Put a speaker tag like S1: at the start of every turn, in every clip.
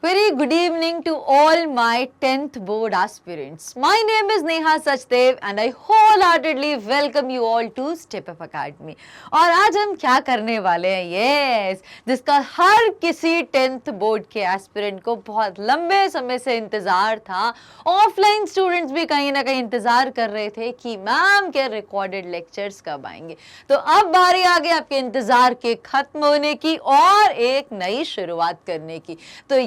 S1: Very good evening to all my 10th board aspirants. My name is Neha Sachdev and I wholeheartedly welcome you all to Step Up Academy. और आज हम क्या करने वाले हैं? Yes, जिसका हर किसी 10th बोर्ड के एस्पिरेंट को बहुत लंबे समय से इंतजार था. ऑफलाइन स्टूडेंट्स भी कहीं ना कहीं इंतजार कर रहे थे कि मैम के रिकॉर्डेड लेक्चर्स कब आएंगे. तो अब बारी आ गई आपके इंतजार के खत्म होने की और एक नई शुरुआत करने की. तो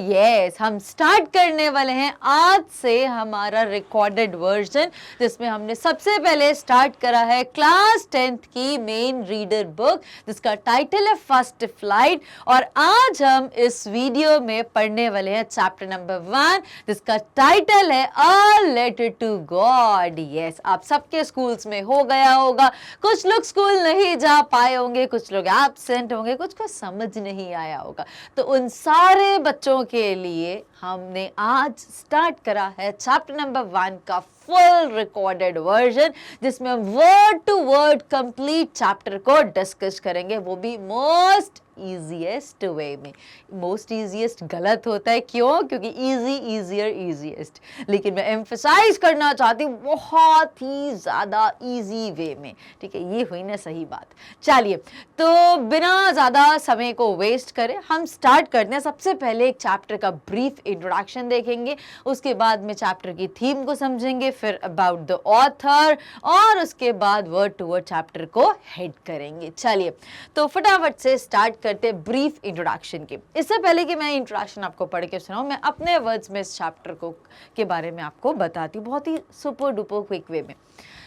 S1: हम स्टार्ट करने वाले हैं आज से हमारा रिकॉर्डेड वर्जन, जिसमें हमने सबसे पहले स्टार्ट करा है क्लास 10th की मेन रीडर बुक, जिसका टाइटल है फर्स्ट फ्लाइट. और आज हम इस वीडियो में पढ़ने वाले हैं चैप्टर नंबर 1, जिसका टाइटल है a letter to God. Yes, आप सबके स्कूल्स में हो गया होगा. कुछ लोग स्कूल नहीं जा पाए होंगे, कुछ लोग एब्सेंट होंगे, कुछ को समझ नहीं आया होगा. तो उन सारे बच्चों के लिए हमने आज स्टार्ट करा है चैप्टर नंबर 1 का फुल रिकॉर्डेड वर्जन, जिसमें हम word to word complete chapter को डिस्कस करेंगे, वो भी मोस्ट ईजीएस्ट वे में. मोस्ट ईजीएस्ट गलत होता है, क्यों? क्योंकि ईजी, ईजियर, ईजीएस्ट. लेकिन मैं एम्फसाइज करना चाहती हूँ बहुत ही ज़्यादा ईजी वे में. ठीक है, ये हुई ना सही बात. चलिए, तो बिना ज़्यादा समय को वेस्ट करें हम स्टार्ट करते हैं. सबसे पहले एक चैप्टर का ब्रीफ इंट्रोडक्शन देखेंगे, उसके बाद में चैप्टर की थीम को समझेंगे, फिर अबाउट द ऑथर, और उसके बाद वर्ड टू वर्ड चैप्टर को हेड करेंगे. चलिए, तो फटाफट से स्टार्ट करते हैं ब्रीफ इंट्रोडक्शन की. इससे पहले कि मैं इंट्रोडक्शन आपको पढ़ के सुनाऊं, मैं अपने वर्ड्स में इस चैप्टर को के बारे में आपको बताती हूँ बहुत ही सुपर डुपर क्विक वे में.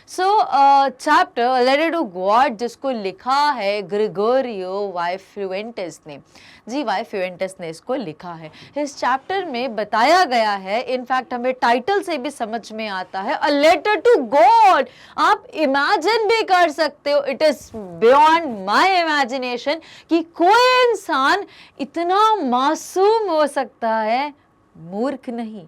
S1: So chapter letter to God, जिसको लिखा है ग्रेगोरियो वाई फ्यूएंटेस ने. जी, वाई फ्यूएंटेस ने इसको लिखा है. इस चैप्टर में बताया गया है, इनफैक्ट हमें टाइटल से भी समझ में आता है, अ लेटर टू गॉड. आप इमेजिन भी कर सकते हो, it is beyond my imagination कि कोई इंसान इतना मासूम हो सकता है, मूर्ख नहीं,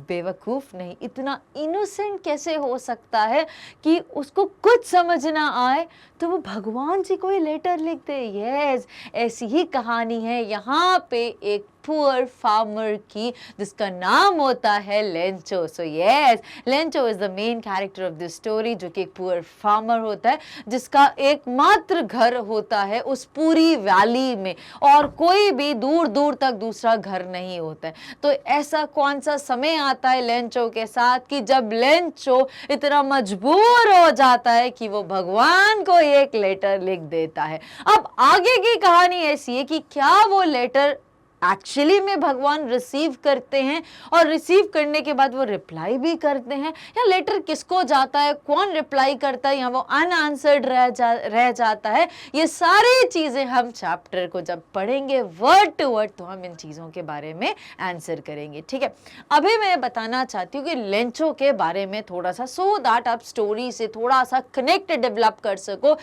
S1: बेवकूफ नहीं, इतना इनोसेंट कैसे हो सकता है कि उसको कुछ समझ ना आए तो वो भगवान जी को ही लेटर लिख दे. यस, ऐसी ही कहानी है यहाँ पे एक पुअर फार्मर की, जिसका नाम होता है Lencho. So yes, Lencho is the main character of this story, जो कि एक पुअर फार्मर होता है, जिसका एकमात्र घर होता है उस पूरी वैली में, और कोई भी दूर दूर तक दूसरा घर नहीं होता है. तो ऐसा कौन सा समय आता है लेंचो के साथ कि जब लेंचो इतना मजबूर हो जाता है कि वो भगवान को एक लेटर लिख देता है. अब आगे की कहानी ऐसी है कि क्या वो लेटर एक्चुअली में भगवान रिसीव करते हैं, और रिसीव करने के बाद वो रिप्लाई भी करते हैं, या लेटर किसको जाता है, कौन रिप्लाई करता है, या वो अनआंसर्ड रह जाता है. ये सारी चीजें हम चैप्टर को जब पढ़ेंगे वर्ड टू वर्ड, तो हम इन चीजों के बारे में आंसर करेंगे. ठीक है, अभी मैं बताना चाहती हूँ कि लेंचो के बारे में थोड़ा सा, सो दैट आप स्टोरी से थोड़ा सा कनेक्ट डेवलप कर सको.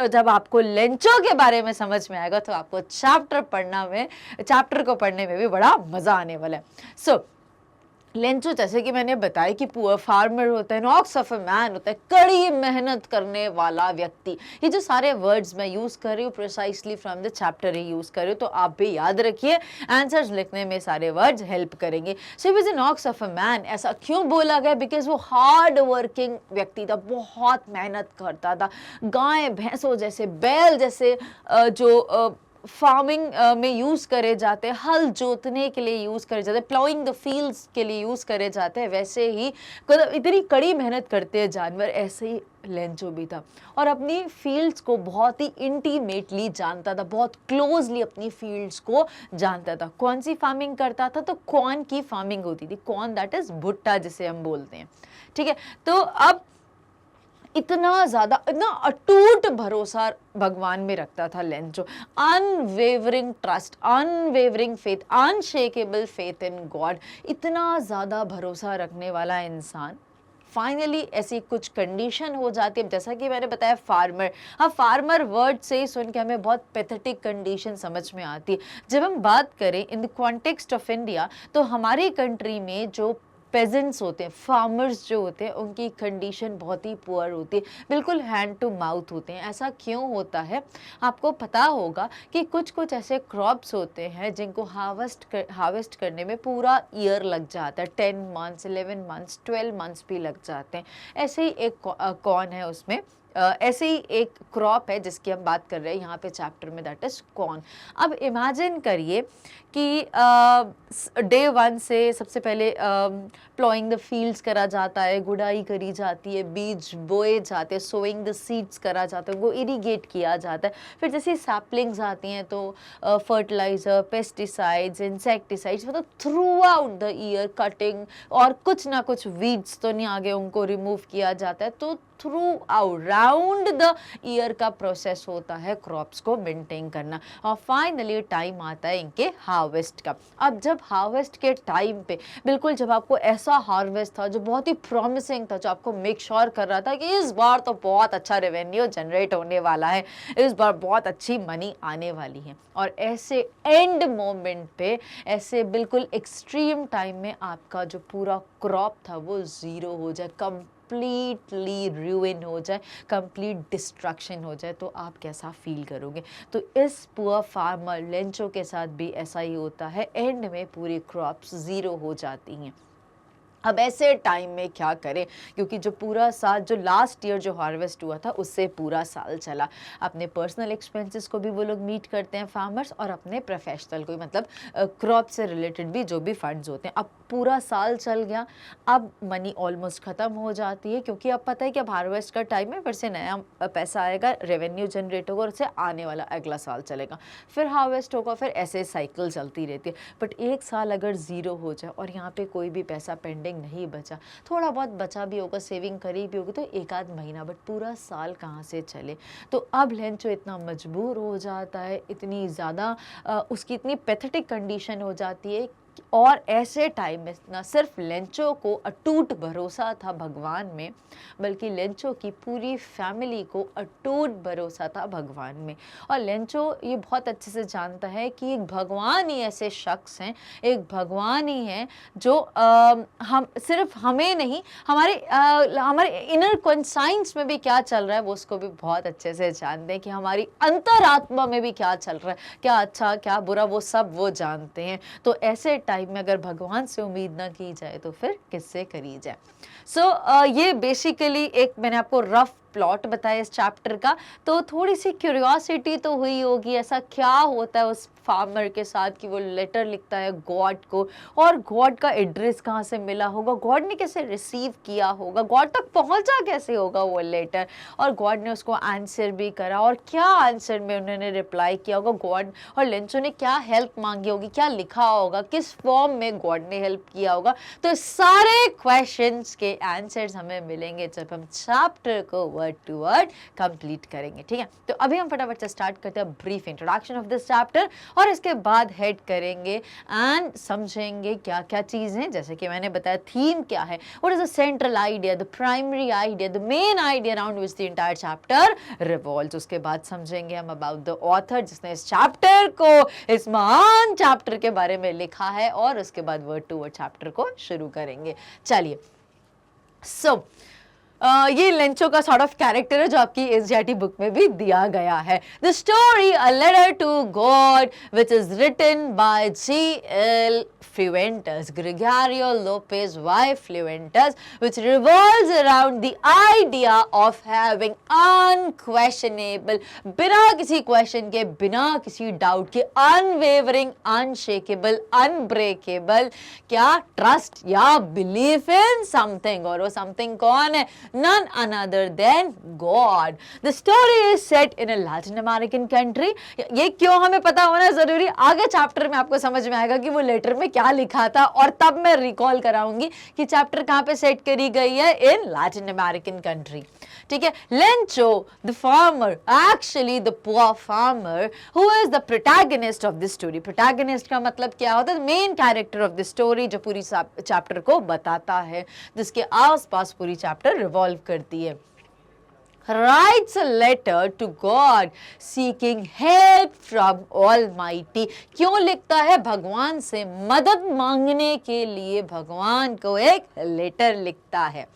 S1: जब आपको लेंचो के बारे में समझ में आएगा तो आपको चैप्टर को पढ़ने में भी बड़ा मजा आने वाला है. सो लेंचो, जैसे कि मैंने बताया कि पुअर फार्मर होता है, नॉक्स ऑफ अ मैन होता है, कड़ी मेहनत करने वाला व्यक्ति. ये जो सारे वर्ड्स मैं यूज कर रही हूँ precisely from the chapter he use कर रही हूँ, तो आप भी याद रखिए, आंसर्स लिखने में सारे वर्ड्स हेल्प करेंगे. So he was a knocks of a man. ऐसा क्यों बोला गया? बिकॉज वो हार्ड वर्किंग व्यक्ति था, बहुत मेहनत करता था. गाय भैंसों जैसे, बैल जैसे जो फार्मिंग में यूज़ करे जाते हैं, हल जोतने के लिए यूज़ करे जाते हैं, प्लाइंग द फील्ड्स के लिए यूज़ करे जाते हैं, वैसे ही इतनी कड़ी मेहनत करते हैं जानवर, ऐसे ही लेंचो भी था. और अपनी फील्ड्स को बहुत ही इंटीमेटली जानता था, बहुत क्लोजली अपनी फील्ड्स को जानता था. कौन सी फार्मिंग करता था? तो कॉर्न की फार्मिंग होती थी. कॉर्न, दैट इज भुट्टा जिसे हम बोलते हैं. ठीक है, तो अब इतना ज़्यादा, इतना अटूट भरोसा भगवान में रखता था Lencho. Unwavering trust, unwavering faith, unshakeable faith in God. इतना ज़्यादा भरोसा रखने वाला इंसान फाइनली ऐसी कुछ कंडीशन हो जाती है. जैसा कि मैंने बताया फार्मर, हाँ, फार्मर वर्ड से ही सुन के हमें बहुत पैथेटिक कंडीशन समझ में आती है. जब हम बात करें in the context of India, तो हमारी कंट्री में जो पेजेंट्स होते हैं, फार्मर्स जो होते हैं, उनकी कंडीशन बहुत ही पुअर होती है, बिल्कुल हैंड टू माउथ होते हैं। ऐसा क्यों होता है? आपको पता होगा कि कुछ कुछ ऐसे क्रॉप्स होते हैं जिनको हार्वेस्ट करने में पूरा ईयर लग जाता है, 10 मंथ्स, 11 मंथ्स, 12 मंथ्स भी लग जाते हैं। ऐसे ही एक कॉर्न है, उसमें ऐसे ही एक क्रॉप है जिसकी हम बात कर रहे हैं यहाँ पे चैप्टर में, दैट इज कॉर्न। अब इमेजिन करिए कि डे 1 से सबसे पहले प्लॉइंग द फील्ड्स करा जाता है, गुड़ाई करी जाती है, बीज बोए जाते हैं, सोइंग द सीड्स करा जाता है, उनको इरीगेट किया जाता है। फिर जैसे सैपलिंग्स आती हैं तो फर्टिलाइजर, पेस्टिसाइड्स, इंसेक्टिसाइड्स, मतलब through out the year cutting, और कुछ ना कुछ वीड्स तो नहीं आगे उनको रिमूव किया जाता है। तो through out round the year का प्रोसेस होता है क्रॉप्स को मेंटेन करना, और फाइनली टाइम आता है इनके हार्वेस्ट का। अब जब हार्वेस्ट के टाइम पे बिल्कुल जब आपको ऐसा हार्वेस्ट था जो बहुत ही प्रॉमिसिंग था, जो आपको मेक श्योर कर रहा था कि इस बार तो बहुत अच्छा रेवेन्यू जनरेट होने वाला है, इस बार बहुत अच्छी मनी आने वाली है, और ऐसे एंड मोमेंट पे, ऐसे बिल्कुल एक्सट्रीम टाइम में आपका जो पूरा क्रॉप था वो ज़ीरो हो जाए, कंप्लीटली ruin हो जाए, कंप्लीट डिस्ट्रक्शन हो जाए, तो आप कैसा फील करोगे? तो इस पुअर फार्मर लेंचो के साथ भी ऐसा ही होता है, एंड में पूरी क्रॉप्स ज़ीरो हो जाती हैं। अब ऐसे टाइम में क्या करें, क्योंकि जो पूरा साल, जो लास्ट ईयर जो हार्वेस्ट हुआ था उससे पूरा साल चला। अपने पर्सनल एक्सपेंसेस को भी वो लोग मीट करते हैं फार्मर्स, और अपने प्रोफेशनल को भी, मतलब क्रॉप से रिलेटेड भी जो भी फंड्स होते हैं। अब पूरा साल चल गया, अब मनी ऑलमोस्ट ख़त्म हो जाती है, क्योंकि अब पता है कि अब हार्वेस्ट का टाइम है, फिर से नया पैसा आएगा, रेवेन्यू जनरेट होगा, और उससे आने वाला अगला साल चलेगा, फिर हार्वेस्ट होगा, फिर ऐसे साइकिल चलती रहती है। बट एक साल अगर ज़ीरो हो जाए और यहाँ पे कोई भी पैसा पेंडिंग नहीं बचा, थोड़ा बहुत बचा भी होगा, सेविंग करी भी होगी, तो एक आध महीना, बट पूरा साल कहाँ से चले? तो अब लेंचो इतना मजबूर हो जाता है, इतनी ज़्यादा उसकी इतनी पैथेटिक कंडीशन हो जाती है, और ऐसे टाइम में ना सिर्फ लेंचो को अटूट भरोसा था भगवान में, बल्कि लेंचो की पूरी फैमिली को अटूट भरोसा था भगवान में। और लेंचो ये बहुत अच्छे से जानता है कि एक भगवान ही ऐसे शख्स हैं, एक भगवान ही हैं जो हम सिर्फ हमें नहीं, हमारे इनर कॉन्साइंस में भी क्या चल रहा है वो उसको भी बहुत अच्छे से जानते हैं, कि हमारी अंतरात्मा में भी क्या चल रहा है, क्या अच्छा क्या बुरा, वो सब वो जानते हैं। तो ऐसे टाइम में अगर भगवान से उम्मीद ना की जाए तो फिर किससे करी जाए? सो ये बेसिकली एक मैंने आपको रफ प्लॉट बताया इस चैप्टर का। तो थोड़ी सी क्यूरियोसिटी तो हुई होगी, ऐसा क्या होता है उस फार्मर के साथ कि वो लेटर लिखता है गॉड को, और गॉड का एड्रेस कहाँ से मिला होगा, गॉड ने कैसे रिसीव किया होगा, गॉड तक पहुँचा कैसे होगा वो लेटर, और गॉड ने उसको आंसर भी करा, और क्या आंसर में उन्होंने रिप्लाई किया होगा, गॉड और लेंचो ने क्या हेल्प मांगी होगी, क्या लिखा होगा, किस फॉर्म में गॉड ने हेल्प किया होगा। तो सारे क्वेश्चंस के आंसर्स हमें मिलेंगे जब हम चैप्टर को वर्ड टू वर्ड कंप्लीट करेंगे। ठीक है, तो अभी हम फटाफट से स्टार्ट करते हैं brief introduction of this chapter, और इसके बाद हेड करेंगे एंड समझेंगे क्या क्या चीजें, जैसे कि मैंने बताया थीम क्या है, what is the central idea, the primary idea, the main idea around which the entire chapter revolves. उसके बाद समझेंगे हम अबाउट द ऑथर जिसने इस चैप्टर को, इस महान चैप्टर के बारे में लिखा है, और उसके बाद वर्ड टू वर्ड चैप्टर को शुरू करेंगे। चलिए, सो ये लेंचो का सॉर्ट ऑफ कैरेक्टर है जो आपकी एसजीआईटी बुक में भी दिया गया है। The story a letter to God which is written by G.L. Fuentes, Gregorio Lopez Y. Fuentes, which revolves around the idea of having unquestionable, बिना किसी क्वेश्चन के, बिना किसी डाउट के, अनवेवरिंग, अनशेकेबल, अनब्रेकेबल, क्या, ट्रस्ट या बिलीफ इन समथिंग, और वो समथिंग कौन है? None other than God. The story is set in a Latin American country. ये क्यों हमें पता होना जरूरी? आगे चैप्टर में आपको समझ में आएगा कि वो लेटर में क्या लिखा था, और तब मैं रिकॉल कराऊंगी कि चैप्टर कहाँ पे सेट करी गई है, इन लैटिन अमेरिकन कंट्री। ठीक है, Lencho the farmer, actually the poor farmer, who is the protagonist of the story. Protagonist का मतलब क्या होता है? Main character of the story, जो पूरी चैप्टर को बताता है, जिसके आसपास पूरी चैप्टर रिवॉल्व करती है। writes a letter to God seeking help from Almighty. क्यों लिखता है? भगवान से मदद मांगने के लिए भगवान को एक लेटर लिखता है.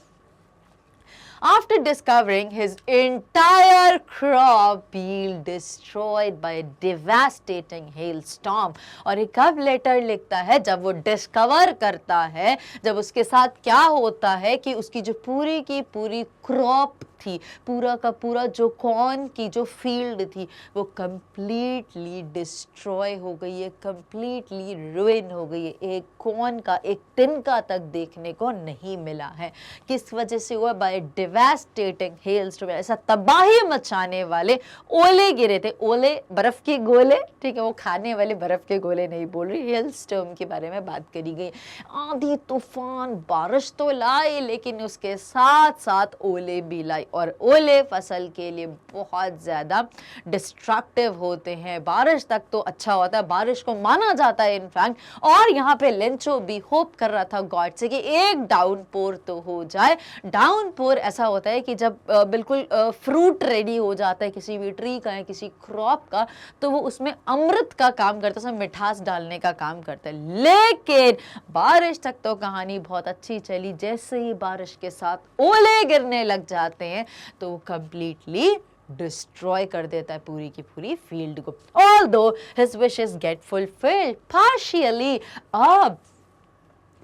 S1: After discovering his entire crop being destroyed by a devastating hailstorm. और ये कब लेटर लिखता है? जब वो डिस्कवर करता है, जब उसके साथ क्या होता है कि उसकी जो पूरी की पूरी क्रॉप थी, पूरा का पूरा जो कॉर्न की जो फील्ड थी, वो कंप्लीटली डिस्ट्रॉय हो गई है, कंप्लीटली रुइन हो गई है. एक कॉर्न का एक तिनका तक देखने को नहीं मिला है. किस वजह से हुआ? By devastating hailstorm. ऐसा तबाही मचाने वाले ओले गिरे थे. ओले बर्फ के गोले, ठीक है, वो खाने वाले बर्फ के गोले नहीं बोल रही, हेलस्टॉर्म के बारे में बात करी गई. आंधी तूफान बारिश तो लाई, लेकिन उसके साथ साथ ओले भी लाई. और ओले फसल के लिए बहुत ज़्यादा डिस्ट्रक्टिव होते हैं. बारिश तक तो अच्छा होता है, बारिश को माना जाता है इनफैक्ट. और यहाँ पे लेंचो भी होप कर रहा था गॉड से कि एक डाउनपोर तो हो जाए. डाउनपोर ऐसा होता है कि जब बिल्कुल फ्रूट रेडी हो जाता है किसी भी ट्री का या किसी क्रॉप का, तो वो उसमें अमृत का काम करता है, उसमें मिठास डालने का काम करता है. लेकिन बारिश तक तो कहानी बहुत अच्छी चली. जैसे ही बारिश के साथ ओले गिरने लग जाते हैं तो वो कंप्लीटली डिस्ट्रॉय कर देता है पूरी की पूरी फील्ड को. Although his wishes get fulfilled partially. अब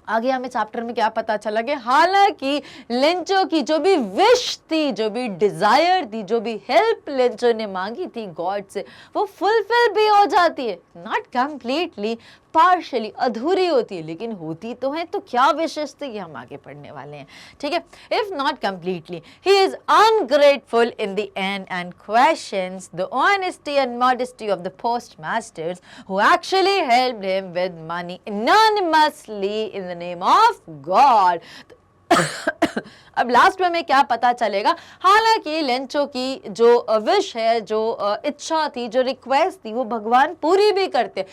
S1: आगे हमें चैप्टर में क्या पता चला कि हालांकि लेंचो की जो भी विश थी, जो भी डिजायर थी, जो भी हेल्प लेंचो ने मांगी थी गॉड से, वो फुलफिल भी हो जाती है. नॉट कंप्लीटली, पार्शली, अधूरी होती है, लेकिन होती तो है. तो क्या विशेष थी ये हम आगे पढ़ने वाले हैं, ठीक है. If not completely, he is ungrateful in the end and questions the honesty and modesty of the post masters who actually helped him with money anonymously in the name of God. अब last में हमें क्या पता चलेगा? हालांकि Lencho की जो wish है, जो इच्छा थी, जो रिक्वेस्ट थी, वो भगवान पूरी भी करते,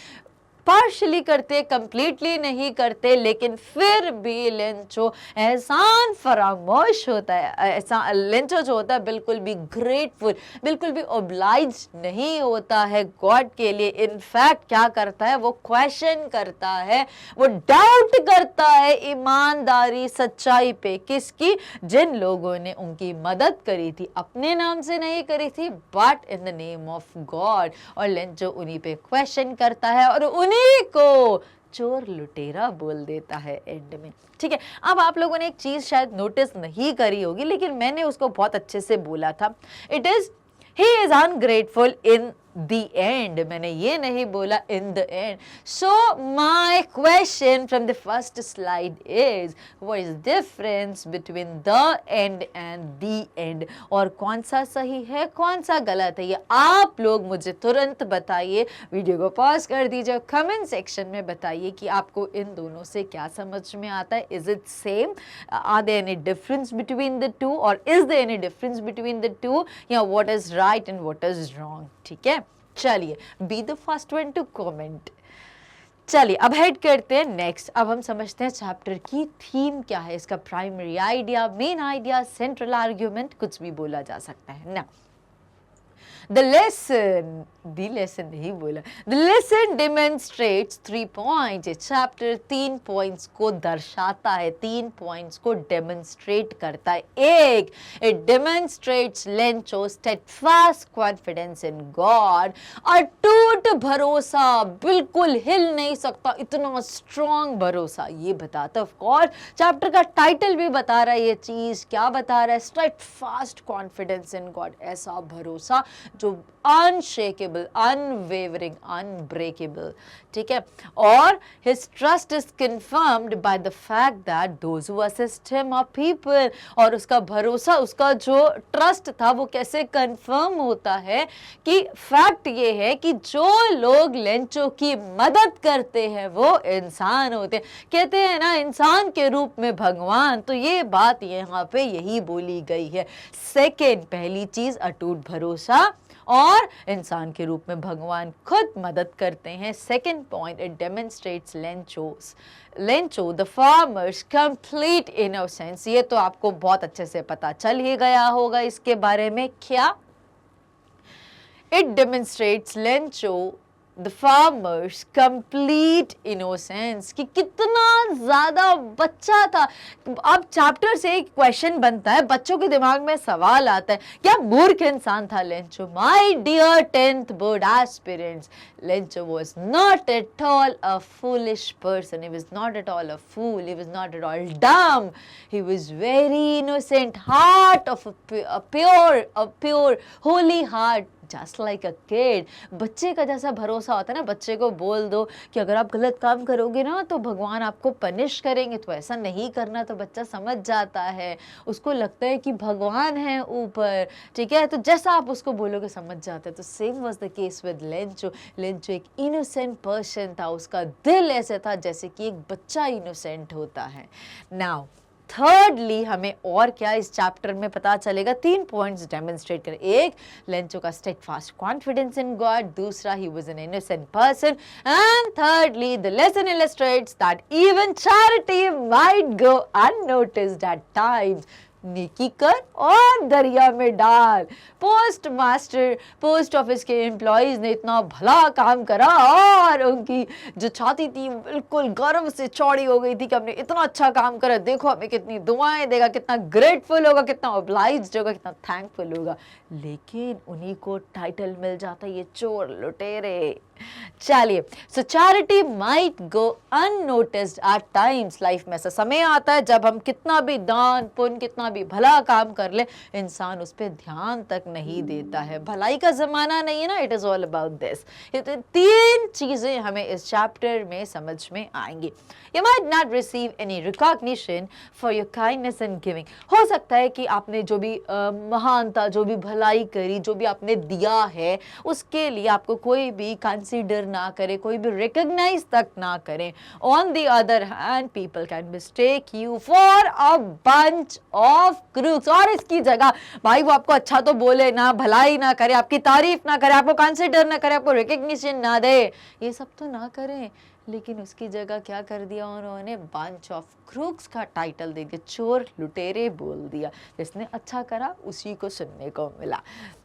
S1: पार्शली करते, कंप्लीटली नहीं करते, लेकिन फिर भी लेंचो एहसान फरामोश होता है. ऐसा लेंचो जो होता है बिल्कुल भी ग्रेटफुल, बिल्कुल भी ओब्लाइज नहीं होता है गॉड के लिए. इनफैक्ट क्या करता है? वो क्वेश्चन करता है, वो डाउट करता है ईमानदारी, सच्चाई पे. किसकी? जिन लोगों ने उनकी मदद करी थी, अपने नाम से नहीं करी थी, but in the name of God. और लेंचो उन्हीं पे क्वेश्चन करता है और उन्हीं को चोर लुटेरा बोल देता है एंड में, ठीक है. अब आप लोगों ने एक चीज शायद नोटिस नहीं करी होगी, लेकिन मैंने उसको बहुत अच्छे से बोला था. It is he is ungrateful in the end. मैंने ये नहीं बोला in the end. So my question from the first slide is, what is difference between the end and the end? और कौन सा सही है, कौन सा गलत है, ये आप लोग मुझे तुरंत बताइए. वीडियो को पॉज कर दीजिए, कमेंट सेक्शन में बताइए कि आपको इन दोनों से क्या समझ में आता है. Is it same? Are there any difference between the two? or is there any difference between the two? या what is right and what is wrong? ठीक है, चलिए, be the first one two comment. चलिए अब head करते हैं next. अब हम समझते हैं चैप्टर की थीम क्या है, इसका primary idea, main idea, central argument, कुछ भी बोला जा सकता है ना. The lesson नहीं बोला. The lesson demonstrates 3 points. ये चैप्टर 3 पॉइंट्स को दर्शाता है, 3 पॉइंट्स को डेमोन्स्ट्रेट करता है. एक, it demonstrates Lencho's steadfast confidence in God. अटूट भरोसा, बिल्कुल हिल नहीं सकता, इतना स्ट्रॉन्ग भरोसा, ये बताता है. ऑफ कोर्स चैप्टर का टाइटल भी बता रहा है ये चीज. क्या बता रहा है? steadfast confidence in God. ऐसा भरोसा जो अनशेकेबल, अनवेवरिंग, अनब्रेकेबल, ठीक है. और his trust is confirmed by the fact that those who assist him are people. और उसका भरोसा, उसका जो ट्रस्ट था, वो कैसे कंफर्म होता है कि फैक्ट ये है कि जो लोग लेंचो की मदद करते हैं वो इंसान होते हैं. कहते हैं ना इंसान के रूप में भगवान, तो ये बात यहाँ पे यही बोली गई है. सेकेंड, पहली चीज अटूट भरोसा, और इंसान के रूप में भगवान खुद मदद करते हैं। Second point, it demonstrates Lencho the farmers complete innocence. ये तो आपको बहुत अच्छे से पता चल ही गया होगा इसके बारे में। क्या? It demonstrates Lencho the farmers complete innocence, कि कितना ज्यादा बच्चा था। अब चैप्टर से एक क्वेश्चन बनता है, बच्चों के दिमाग में सवाल आता है, क्या मूर्ख इंसान था Lencho? My dear 10th board aspirants, Lencho was not at all a foolish person, he was not at all a fool, he was not at all dumb, he was very innocent, heart of a pure holy heart, just like a kid. बच्चे का जैसा भरोसा होता है ना, बच्चे को बोल दो कि अगर आप गलत काम करोगे ना तो भगवान आपको पनिश करेंगे, तो ऐसा नहीं करना, तो बच्चा समझ जाता है, उसको लगता है कि भगवान है ऊपर, ठीक है, तो जैसा आप उसको बोलोगे समझ जाता है। तो same was the case with Lencho. Lencho एक इनोसेंट पर्सन था, उसका दिल ऐसे था जैसे कि एक बच्चा इनोसेंट होता है। नाउ थर्डली हमें और क्या इस चैप्टर में पता चलेगा? 3 पॉइंट्स डेमोन्स्ट्रेट करें। एक, लेंचो का स्टेडफास्ट कॉन्फिडेंस इन गॉड। दूसरा, he was an innocent person. And thirdly, the lesson illustrates that even charity might go unnoticed at times. नेकी कर और दरिया में डाल। पोस्ट ऑफिस के एम्प्लॉइज ने इतना भला काम करा और उनकी जो छाती थी बिल्कुल गर्व से चौड़ी हो गई थी कि हमने इतना अच्छा काम करा, देखो हमें कितनी दुआएं देगा, कितना ग्रेटफुल होगा, कितना ऑब्लाइज्ड होगा, कितना थैंकफुल होगा। लेकिन उन्हीं को टाइटल मिल जाता, ये चोर लुटेरे। चलिए, so charity might go unnoticed at times. Life में ऐसा समय आता है जब हम कितना भी दान पुण्य, कितना भी भला काम कर ले, इंसान उस पर ध्यान तक नहीं देता है। भलाई का जमाना नहीं है ना, it is all about this. ये तो 3 चीजें हमें इस चैप्टर में समझ में आएंगी। You might not receive any recognition for your kindness and giving. हो सकता है कि आपने जो भी महानता, जो भी भलाई करी, जो भी आपने दिया है, उसके लिए आपको कोई भी कंसीडर ना करे, कोई भी रिकॉग्नाइज तक ना करे। On the other hand, people can mistake you for a bunch of crooks. और इसकी जगह भाई वो आपको अच्छा तो बोले ना, भलाई ना करे, आपकी तारीफ ना करे, आपको कंसीडर ना करे, आपको रिकॉग्निशन ना दे, ये सब तो ना करें, लेकिन उसकी जगह क्या कर दिया उन्होंने? बंच ऑफ क्रूक्स का टाइटल दे दिया, चोर लुटेरे बोल दिया। जिसने अच्छा करा उसी को सुनने को मिला।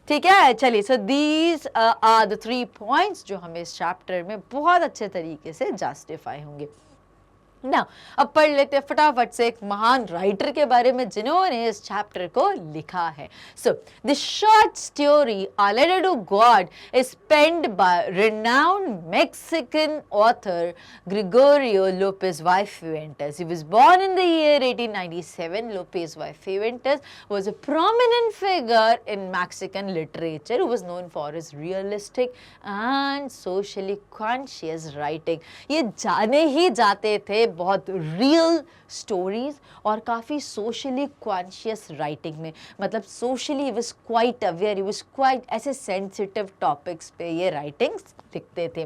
S1: ठीक है, चलिए, so these are the 3 points जो हमें इस चैप्टर में बहुत अच्छे तरीके से जस्टिफाई होंगे। ना अब पढ़ लेते हैं फटाफट से एक महान राइटर के बारे में जिन्होंने इस चैप्टर को लिखा है। So the short story A Letter to God is penned by renowned Mexican author Gregorio Lopez y Fuentes. He was born in the year 1897. Lopez y Fuentes was a prominent figure in Mexican literature who was known for his realistic and socially conscious writing. ये जाने ही जाते थे बहुत real stories और काफ़ी socially conscious writing में, मतलब socially he was quite aware, he was quite ऐसे सेंसिटिव टॉपिक्स पे ये राइटिंग्स लिखते थे।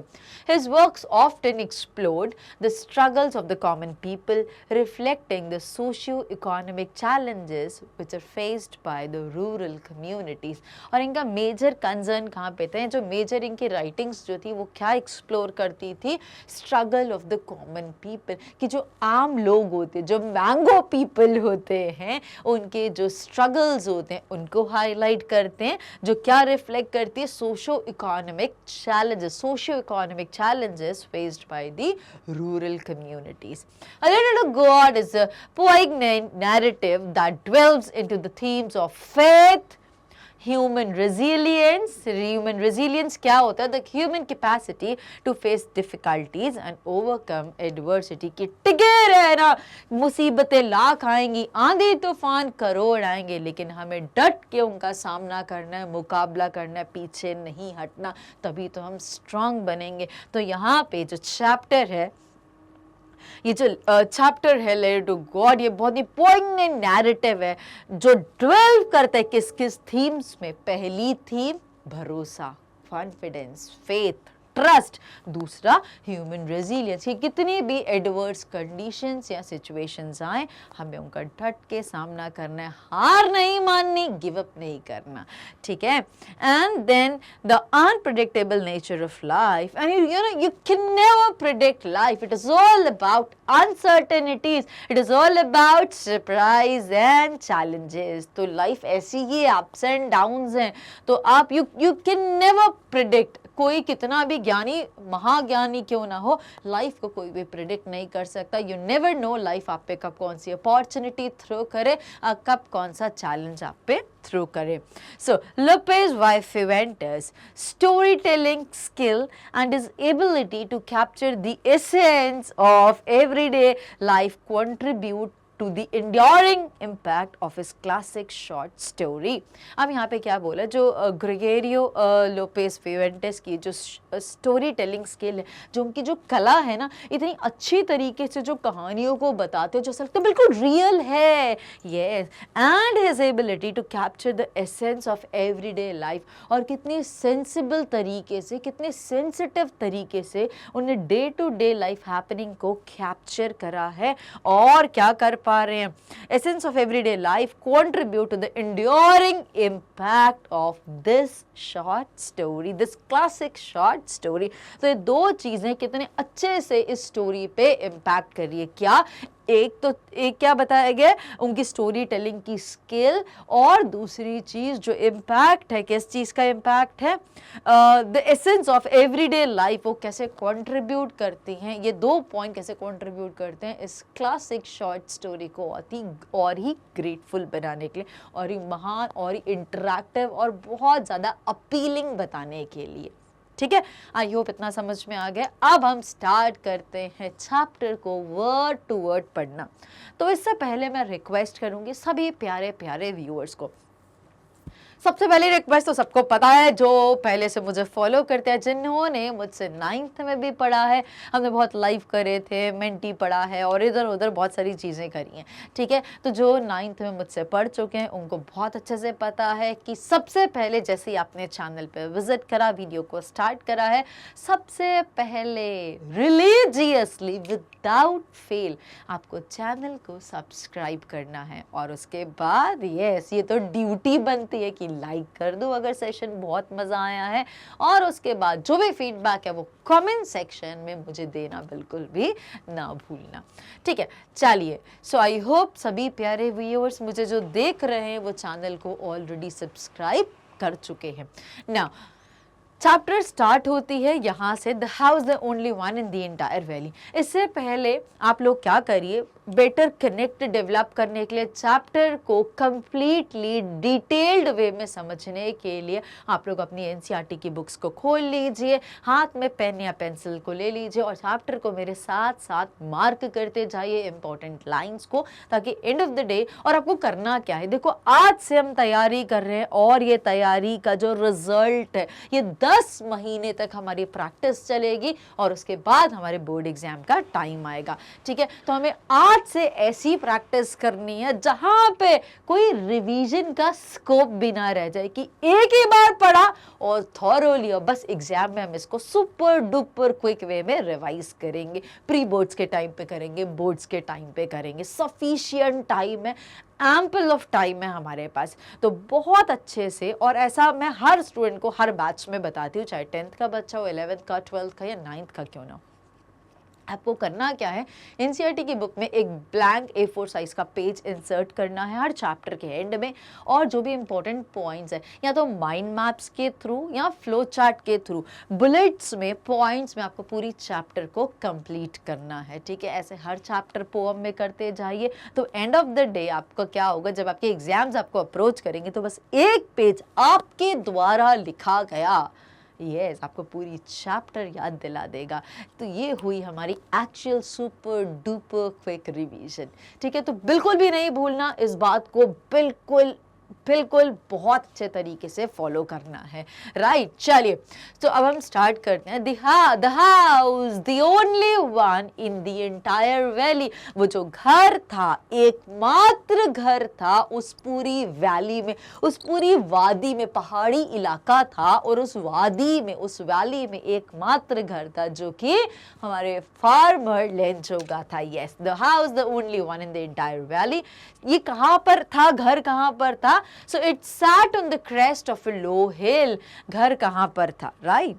S1: His works often explored the struggles of the common people, reflecting the socio economic challenges which are faced by the rural communities. और इनका major concern कहाँ पे थे? जो मेजर इनकी राइटिंग्स जो थी वो क्या एक्सप्लोर करती थी? Struggle of the common people, कि जो आम लोग होते, जो मैंगो पीपल होते हैं, उनके जो स्ट्रगल्स होते हैं उनको हाईलाइट करते हैं, जो क्या रिफ्लेक्ट करती है? Socio economic challenges faced by the rural communities. A Letter to God is a poignant narrative that delves into the themes of faith, human resilience क्या होता है? The human capacity to face difficulties and overcome adversity, कि टिके रहना, मुसीबतें लाख आएंगी, आंधी तूफान करोड़ आएंगे, लेकिन हमें डट के उनका सामना करना है, मुकाबला करना है, पीछे नहीं हटना, तभी तो हम स्ट्रांग बनेंगे। तो यहाँ पे जो चैप्टर है, ये जो चैप्टर है लेटर टू गॉड, ये बहुत ही पॉइंटेंट नैरेटिव है जो ड्वेल करता है किस किस थीम्स में। पहली थीम भरोसा, कॉन्फिडेंस, फेथ, ट्रस्ट, दूसरा ह्यूमन रेजिलियंस, कि कितनी भी एडवर्स कंडीशंस या सिचुएशंस आए हमें उनका डट के सामना करना है, हार नहीं माननी, गिव अप नहीं करना, ठीक है। And then the unpredictable nature of life, and you know you can never predict life, it is all about uncertainties, it is all about surprise and challenges. तो लाइफ ऐसी ही अप्स एंड डाउन्स हैं, तो आप you can never predict, कोई कितना भी ज्ञानी महाज्ञानी क्यों ना हो, लाइफ को कोई भी प्रिडिक्ट नहीं कर सकता। यू नेवर नो लाइफ आप पे कब कौन सी अपॉर्चुनिटी थ्रो करे, कब कौन सा चैलेंज आप पे थ्रो करे। So Lopez y Fuentes story telling skill and his ability to capture the essence of everyday life contribute to the enduring impact of his classic short story। अब यहाँ पे क्या बोला, जो ग्रेगोरियो लोपेज फिवेंटेस की जो स्टोरी टेलिंग स्किल है, जो उनकी जो कला है ना, इतनी अच्छी तरीके से जो कहानियों को बताते हो, जो ऐसा लगता है बिल्कुल रियल है, yes, and his ability to capture the essence of everyday life, और कितनी सेंसिबल तरीके से, कितने सेंसिटिव तरीके से उन्हें day to day life happening को कैप्चर करा है, और क्या कर पा रहे हैं, essence of everyday life contribute to the enduring impact of this short story, this classic short story. तो ये दो चीजें कितने अच्छे से इस स्टोरी पे इम्पैक्ट कर रही है। क्या, एक क्या बताया गया, उनकी स्टोरी टेलिंग की स्किल, और दूसरी चीज जो इम्पैक्ट है, किस चीज का इम्पैक्ट है, the essence of everyday life, वो कैसे कंट्रीब्यूट करती हैं, ये दो पॉइंट कैसे कंट्रीब्यूट करते हैं इस क्लासिक शॉर्ट स्टोरी को और ही ग्रेटफुल बनाने के लिए, और ही महान, और ही इंटरैक्टिव, और बहुत ज़्यादा अपीलिंग बताने के लिए। ठीक है, आई होप इतना समझ में आ गया। अब हम स्टार्ट करते हैं चैप्टर को वर्ड टू वर्ड पढ़ना। तो इससे पहले मैं रिक्वेस्ट करूंगी सभी प्यारे प्यारे व्यूअर्स को, सबसे पहले रिक्वेस्ट तो सबको पता है, जो पहले से मुझे फॉलो करते हैं, जिन्होंने मुझसे 9th में भी पढ़ा है, हमने बहुत लाइव करे थे, मेंटी पढ़ा है, और इधर उधर बहुत सारी चीज़ें करी हैं, ठीक है। तो जो 9th में मुझसे पढ़ चुके हैं उनको बहुत अच्छे से पता है कि सबसे पहले जैसे ही आपने चैनल पे विजिट करा, वीडियो को स्टार्ट करा है, सबसे पहले रिलीजियसली विदाउट फेल आपको चैनल को सब्सक्राइब करना है, और उसके बाद यस, ये तो ड्यूटी बनती है कि लाइक कर दो अगर सेशन बहुत मजा आया है, और उसके बाद जो भी फीडबैक है वो कमेंट सेक्शन में मुझे देना बिल्कुल भी ना भूलना, ठीक है। चलिए, सो आई होप सभी प्यारे व्यूअर्स मुझे जो देख रहे हैं वो चैनल को ऑलरेडी सब्सक्राइब कर चुके हैं। नाउ चैप्टर स्टार्ट होती है यहाँ से, the house the only one in the entire valley. इससे पहले आप लोग क्या करिए, बेटर कनेक्ट डेवलप करने के लिए चैप्टर को कंप्लीटली डिटेल्ड वे में समझने के लिए आप लोग अपनी एनसीईआरटी की बुक्स को खोल लीजिए, हाथ में पेन या पेंसिल को ले लीजिए, और चैप्टर को मेरे साथ साथ मार्क करते जाइए इंपॉर्टेंट लाइंस को, ताकि एंड ऑफ द डे, और आपको करना क्या है, देखो आज से हम तैयारी कर रहे हैं, और ये तैयारी का जो रिजल्ट है ये 10 महीने तक हमारी प्रैक्टिस चलेगी, और उसके बाद हमारे बोर्ड एग्जाम का टाइम आएगा, ठीक है। तो हमें आज से ऐसी प्रैक्टिस करनी है जहां पे कोई रिवीजन का स्कोप भी ना रह जाए, कि एक ही बार पढ़ा और थॉरोली, और बस एग्जाम में हम इसको सुपर डुपर क्विक वे में रिवाइज करेंगे, प्री बोर्ड्स के टाइम पे करेंगे, बोर्ड्स के टाइम पे करेंगे, सफिशिएंट टाइम है, एम्पल ऑफ टाइम है हमारे पास, तो बहुत अच्छे से। और ऐसा मैं हर स्टूडेंट को हर बैच में बताती हूँ, चाहे 10th का बच्चा हो, 11th का, 12th का, या 9th का क्यों ना हो। आपको करना क्या है, एनसीईआरटी की बुक में एक ब्लैंक A4 साइज का पेज इंसर्ट करना है हर चैप्टर के एंड में, और जो भी इंपॉर्टेंट पॉइंट्स है, या तो माइंड मैप्स के थ्रू या फ्लो चार्ट के थ्रू, बुलेट्स में, पॉइंट्स में आपको पूरी चैप्टर को कंप्लीट करना है, ठीक है। ऐसे हर चैप्टर पोएम में करते जाइए, तो एंड ऑफ द डे आपको क्या होगा, जब आपके एग्जाम्स आपको अप्रोच करेंगे तो बस एक पेज आपके द्वारा लिखा गया, यस, आपको पूरी चैप्टर याद दिला देगा। तो ये हुई हमारी actual super duper quick revision, ठीक है। तो बिल्कुल भी नहीं भूलना इस बात को, बिल्कुल बिल्कुल बहुत अच्छे तरीके से फॉलो करना है, राइट। चलिए, तो अब हम स्टार्ट करते हैं। The house the only one in the entire valley, वो जो घर था, एकमात्र घर था उस पूरी वैली में, उस पूरी वादी में, पहाड़ी इलाका था और उस वादी में, उस वैली में एकमात्र घर था जो कि हमारे फार्मर लेंचो का था। Yes, the house the only one in the entire valley. ये कहाँ पर था, घर कहाँ पर था? So it sat on the crest of a low hill. घर कहाँ पर था, राइट।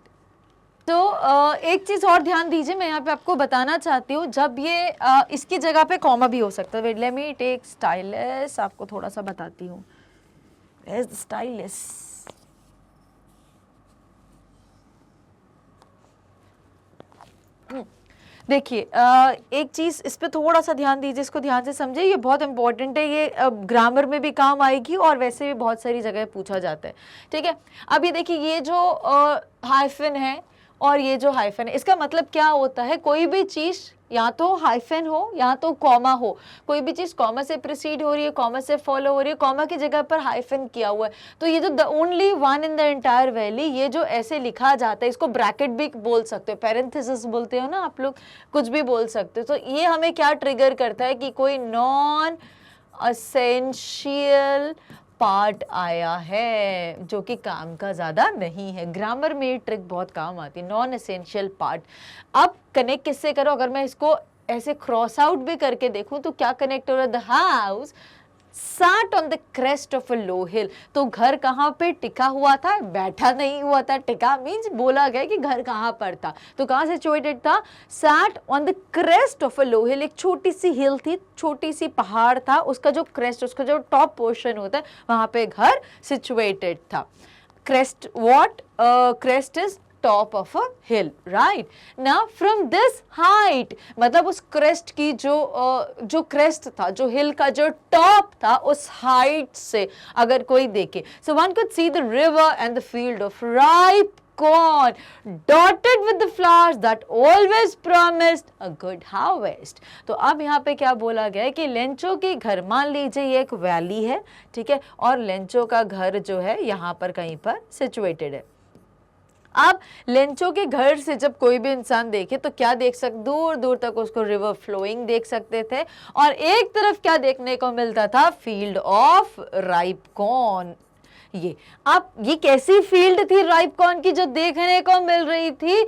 S1: तो एक चीज और ध्यान दीजिए, मैं यहाँ पे आपको बताना चाहती हूँ, जब ये इसकी जगह पे कॉमा भी हो सकता है। लेट मी टेक स्टाइलस, आपको थोड़ा सा बताती हूँ। स्टाइलस, देखिए एक चीज इस पे थोड़ा सा ध्यान दीजिए, इसको ध्यान से समझिए, ये बहुत इंपॉर्टेंट है। ये ग्रामर में भी काम आएगी और वैसे भी बहुत सारी जगह पूछा जाता है, ठीक है। अब ये देखिए, ये जो हाइफन है और ये जो हाइफन है, इसका मतलब क्या होता है? कोई भी चीज या तो हाइफन हो या तो कॉमा हो। कोई भी चीज कॉमा से प्रीसीड हो रही है, कॉमा से फॉलो हो रही है, कॉमा की जगह पर हाइफन किया हुआ है। तो ये जो the only one in the entire valley, ये जो ऐसे लिखा जाता है, इसको ब्रैकेट भी बोल सकते हो, पैरेंथेसिस बोलते हो ना आप लोग, कुछ भी बोल सकते हो। तो ये हमें क्या ट्रिगर करता है कि कोई नॉन असेंशियल पार्ट आया है, जो कि काम का ज्यादा नहीं है। ग्रामर में ये ट्रिक बहुत काम आती है, नॉन एसेंशियल पार्ट। अब कनेक्ट किससे करो? अगर मैं इसको ऐसे क्रॉस आउट भी करके देखूं तो क्या कनेक्ट हो रहा है? The house sat on the crest of a low hill। तो घर कहाँ पे टिका हुआ था? बैठा नहीं हुआ था। टिका मीन्स बोला गया कि घर कहाँ पर था, तो कहाँ सिचुएटेड था? sat on the crest of a low hill। एक छोटी सी हिल थी, छोटी सी पहाड़ था, उसका जो क्रेस्ट, उसका जो टॉप पोर्शन होता है, वहां पे घर सिचुएटेड था। Crest, what crest is top of a hill, right. Now from this height, मतलब उस क्रेस्ट की जो क्रेस्ट था, जो हिल का जो टॉप था, उस हाइट से अगर कोई देखे, so one could see the river and the field of ripe corn dotted with the flowers that always promised a good harvest। तो अब यहाँ पे क्या बोला गया है कि लेंचो के घर, मान लीजिए ये एक वैली है, ठीक है, और लेंचो का घर जो है यहाँ पर कहीं पर सिचुएटेड है। अब लेंचो के घर से जब कोई भी इंसान देखे तो क्या देख सकते? दूर दूर तक उसको रिवर फ्लोइंग देख सकते थे, और एक तरफ क्या देखने को मिलता था? Field of ripe corn. ये अब ये कैसी फील्ड थी राइप कॉर्न की जो देखने को मिल रही थी?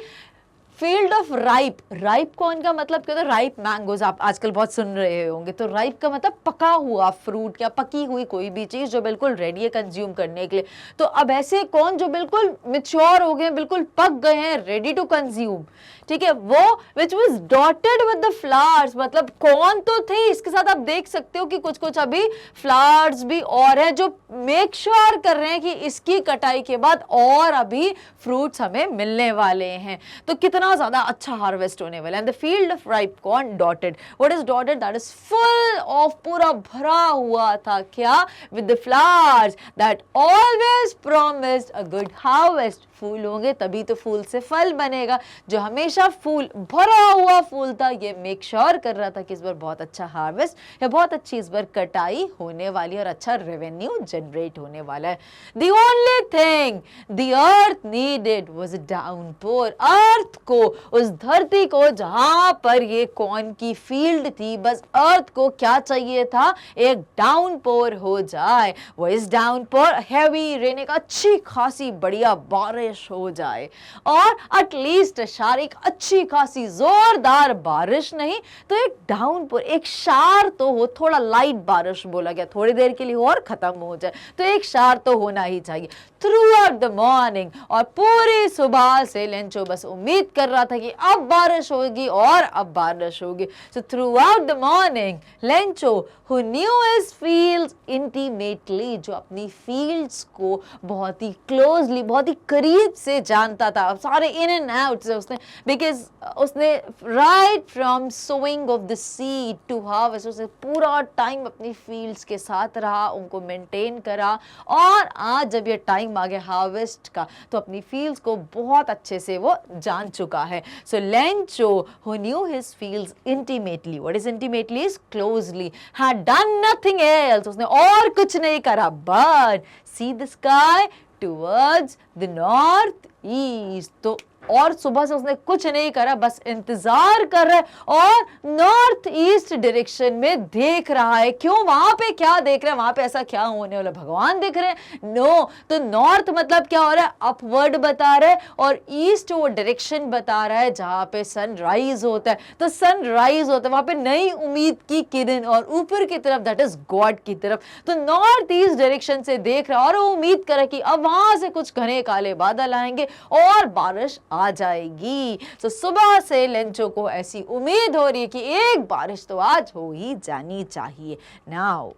S1: Field of ripe. Ripe corn का मतलब क्या होता है? राइप मैंगोज आप आजकल बहुत सुन रहे होंगे। तो राइप का मतलब पका हुआ फ्रूट या पकी हुई कोई भी चीज जो बिल्कुल रेडी है कंज्यूम करने के लिए। तो अब ऐसे कॉर्न जो बिल्कुल मैच्योर हो गए, बिल्कुल पक गए हैं, रेडी टू कंज्यूम, ठीक है, वो which was dotted with the flowers. मतलब कॉर्न तो थे, इसके साथ आप देख सकते हो कि कुछ कुछ अभी फ्लावर्स भी और है जो मेक श्योर कर रहे हैं कि इसकी कटाई के बाद और अभी फ्रूट्स हमें मिलने वाले हैं। तो कितना ज्यादा अच्छा हार्वेस्ट होने वाला है। And the field of ripe corn dotted, what is dotted? That is full of, पूरा भरा हुआ था क्या? With the flowers that always promised a good harvest. फूल होंगे तभी तो फूल से फल बनेगा। जो हमेशा फूल, भरा हुआ फूल था, ये मेक श्योर कर रहा था कि इस बार बहुत अच्छा हार्वेस्ट या बहुत अच्छी इस बार कटाई होने वाली और अच्छा रेवेन्यू जनरेट होने वाला है। The only thing the earth needed was a downpour. Earth को, उस धरती को जहां पर ये कॉर्न की फील्ड थी, बस अर्थ को क्या चाहिए था? एक डाउनपोर हो जाए। वो इस डाउनपोर हैवी रेन, एक अच्छी खासी बढ़िया बारिश हो जाए, और एटलीस्ट शारिक अच्छी खासी जोरदार बारिश नहीं तो एक डाउनपोर, एक शार तो हो। थोड़ा लाइट बारिश बोला गया, थोड़ी देर के लिए हो और खत्म हो जाए, तो एक शार तो होना ही चाहिए थ्रू आउट द मॉर्निंग। और पूरी सुबह से लेंचो बस उम्मीद कर रहा था कि अब बारिश होगी और अब बारिश होगी। So through out the morning Lencho, who knew his fields intimately, जो अपनी फील्ड्स को बहुत ही क्लोजली, बहुत ही करीब से जानता था, सारे इन एंड आउट से उसने, बिकॉज उसने right from sowing of the seed to harvest, उसने पूरा टाइम अपनी फील्ड्स के साथ रहा, उनको मेंटेन करा, और आज जब ये टाइम आ गया हार्वेस्ट का तो अपनी फील्ड्स को बहुत अच्छे से वो जान चुका चुका है. So Lencho, who knew his fields intimately, what is intimately is closely, had done nothing else. उसने और कुछ नहीं करा but see the sky towards the north east. तो और सुबह से उसने कुछ नहीं करा, बस इंतजार कर रहा है और नॉर्थ ईस्ट डायरेक्शन में देख रहा है. क्यों? वहां पे क्या देख रहा है? वहां पे ऐसा क्या होने वाला? भगवान दिख रहे हैं? नो. तो नॉर्थ मतलब क्या हो रहा है? अपवर्ड बता रहा है और ईस्ट वो डायरेक्शन बता रहा है जहां पे सनराइज होता है. तो सनराइज होता है वहां पे नई उम्मीद की किरण और ऊपर की तरफ दैट इज गॉड की तरफ. तो नॉर्थ ईस्ट डायरेक्शन से देख रहा है और वो उम्मीद करे कि अब वहां से कुछ घने काले बादल आएंगे और बारिश आ जाएगी. तो सुबह से लेंचो को ऐसी उम्मीद हो रही है कि एक बारिश तो आज हो ही जानी चाहिए. Now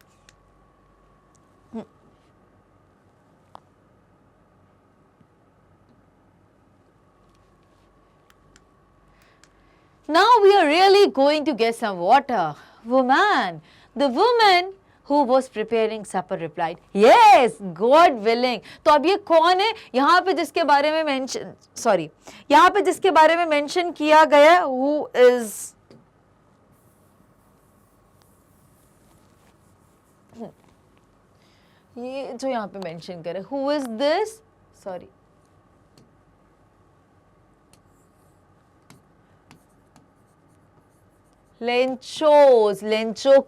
S1: we are really going to get some water. The woman who was preparing supper replied, yes, God willing. तो अब ये कौन है यहाँ पे जिसके बारे में यहाँ पे जिसके बारे में मेंशन किया गया? who is ये जो यहाँ पे मेंशन करे, who is this? लेंचो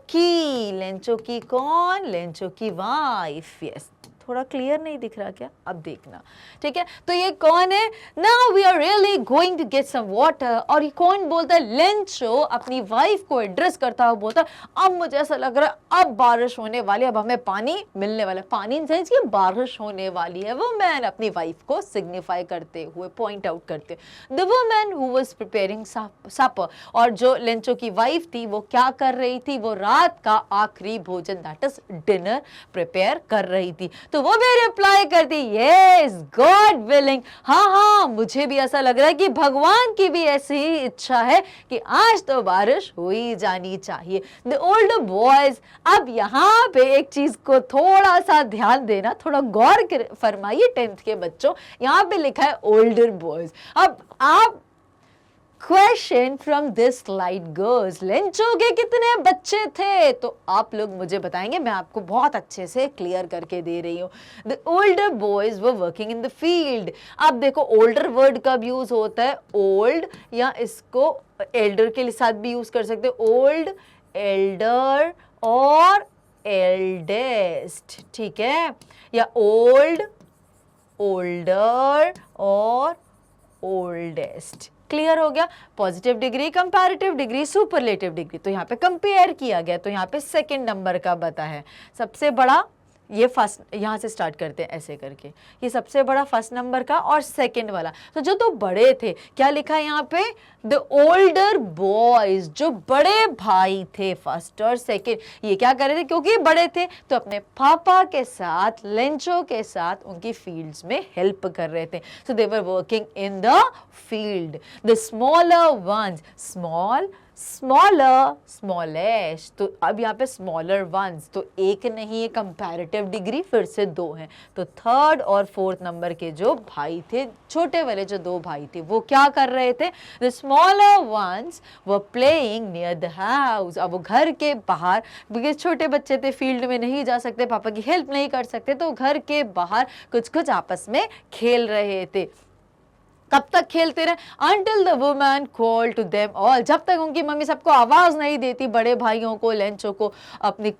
S1: की कौन? लेंचो की वाइफ. यस, थोड़ा क्लियर नहीं दिख रहा क्या? अब देखना, ठीक है. तो ये कौन है? Now we are really going to get some water. और ये कौन बोलता है? लेंचो अपनी वाइफ को एड्रेस करता हुआ बोलता है, अब मुझे ऐसा लग रहा है अब बारिश होने वाली है, अब हमें पानी मिलने वाला है. पानी इन सेंस कि बारिश होने वाली है. वो मैन अपनी वाइफ को सिग्निफाई करते हुए, पॉइंट आउट करते. The woman who was preparing supper, और जो लेंचो की वाइफ थी वो क्या कर रही थी? वो रात का आखिरी भोजन दैट इज डिनर प्रिपेयर कर रही थी. तो वो भी रिप्लाई करती, यस, गॉड विलिंग. हाँ, मुझे भी ऐसा लग रहा है कि भगवान की भी ऐसी ही इच्छा है कि आज तो बारिश हो ही जानी चाहिए. द ओल्डर बॉयज, अब यहाँ पे एक चीज को थोड़ा सा ध्यान देना, थोड़ा गौर फरमाइए 10th के बच्चों. यहाँ पे लिखा है ओल्डर बॉयज. अब आप question from this slide goes, Lencho के कितने बच्चे थे? तो आप लोग मुझे बताएंगे, मैं आपको बहुत अच्छे से क्लियर करके दे रही हूँ. The older boys were working in the field. अब देखो ओल्डर वर्ड कब यूज होता है? ओल्ड, या इसको एल्डर के साथ भी यूज कर सकते हो. ओल्ड, एल्डर और एल्डेस्ट, ठीक है. या ओल्ड, ओल्डर और ओल्डेस्ट. क्लियर हो गया? Positive degree, comparative degree, superlative degree. तो यहाँ पे कंपेयर किया गया, तो यहाँ पे सेकंड नंबर का बता है. सबसे बड़ा ये फर्स्ट, यहाँ से स्टार्ट करते हैं ऐसे करके, ये सबसे बड़ा फर्स्ट नंबर का और सेकंड वाला. तो जो तो बड़े थे, क्या लिखा है यहाँ पे? द ओल्डर बॉयज, जो बड़े भाई थे, फर्स्ट और सेकंड, ये क्या कर रहे थे? क्योंकि बड़े थे तो अपने पापा के साथ, लेंचो के साथ उनकी फील्ड्स में हेल्प कर रहे थे. So they were working in the field. The smaller ones, smaller, smallest. तो अब यहाँ पे स्मॉलर वंस, तो एक नहीं है, कंपैरेटिव डिग्री फिर से दो हैं. तो थर्ड और फोर्थ नंबर के जो भाई थे, छोटे वाले जो दो भाई थे, वो क्या कर रहे थे? The smaller ones were playing near the house. अब वो घर के बाहर, बिकॉज छोटे बच्चे थे, फील्ड में नहीं जा सकते, पापा की हेल्प नहीं कर सकते, तो घर के बाहर कुछ आपस में खेल रहे थे. कब तक खेलते रहे? Until the woman called to them all, जब तक उनकी मम्मी सबको आवाज नहीं देती, बड़े भाइयों को, लेंचो को अपनी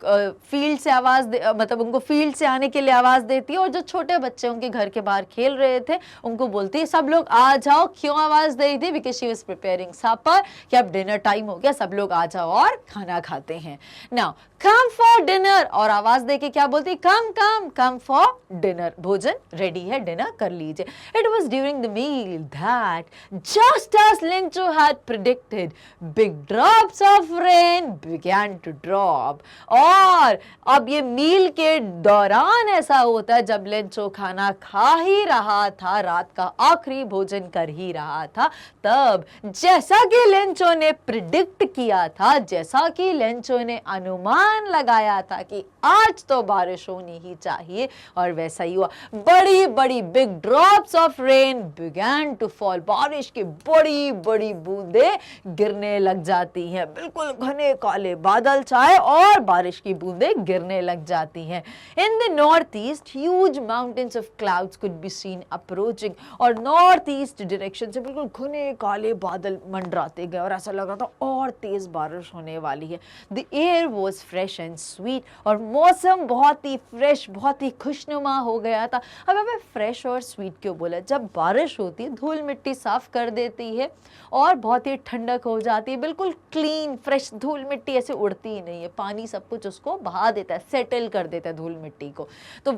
S1: फील्ड से आवाज मतलब उनको फील्ड से आने के लिए आवाज देती, और जो छोटे बच्चे उनके घर के बाहर खेल रहे थे उनको बोलती सब लोग आ जाओ. क्यों आवाज दे रही थी? बिकॉज शी वाज प्रिपेयरिंग सपर, कि अब डिनर टाइम हो गया, सब लोग आ जाओ और खाना खाते हैं. नाउ कम फॉर डिनर, और आवाज देके क्या बोलती? कम फॉर डिनर, भोजन रेडी है, डिनर कर लीजिए. It was during the meal that just as Lencho had predicted, big drops of rain began to drop. और अब ये मील के दौरान ऐसा होता है जब लेंचो खाना खा ही रहा था, रात का आखिरी भोजन कर ही रहा था, तब जैसा कि लेंचो ने प्रिडिक्ट किया था, जैसा कि लेंचो ने अनुमान लगाया था कि आज तो बारिश होनी ही चाहिए, और वैसा ही हुआ. बड़ी बड़ी big drops of rain began began to fall. बारिश की बड़ी बड़ी बूंदें गिरने लग जाती हैं, बिल्कुल घने काले बादल छाए और बारिश की बूंदें गिरने लग जाती हैं. In the northeast, huge mountains of clouds could be seen approaching. और नॉर्थ ईस्ट डायरेक्शन से बिल्कुल घने काले बादल मंडराते गए और ऐसा लग रहा था और तेज बारिश होने वाली है. The air was fresh and sweet. और मौसम बहुत ही फ्रेश, बहुत ही खुशनुमा हो गया था. अब हमें फ्रेश और स्वीट क्यों बोला? जब बारिश होती है धूल मिट्टी साफ कर देती है और बहुत ही ठंडक हो जाती है, बिल्कुल क्लीन फ्रेश. धूल मिट्टी ऐसे उड़ती ही नहीं है, पानी सब कुछ उसको बहा देता है, सेटल कर देता है धूल मिट्टी को. तो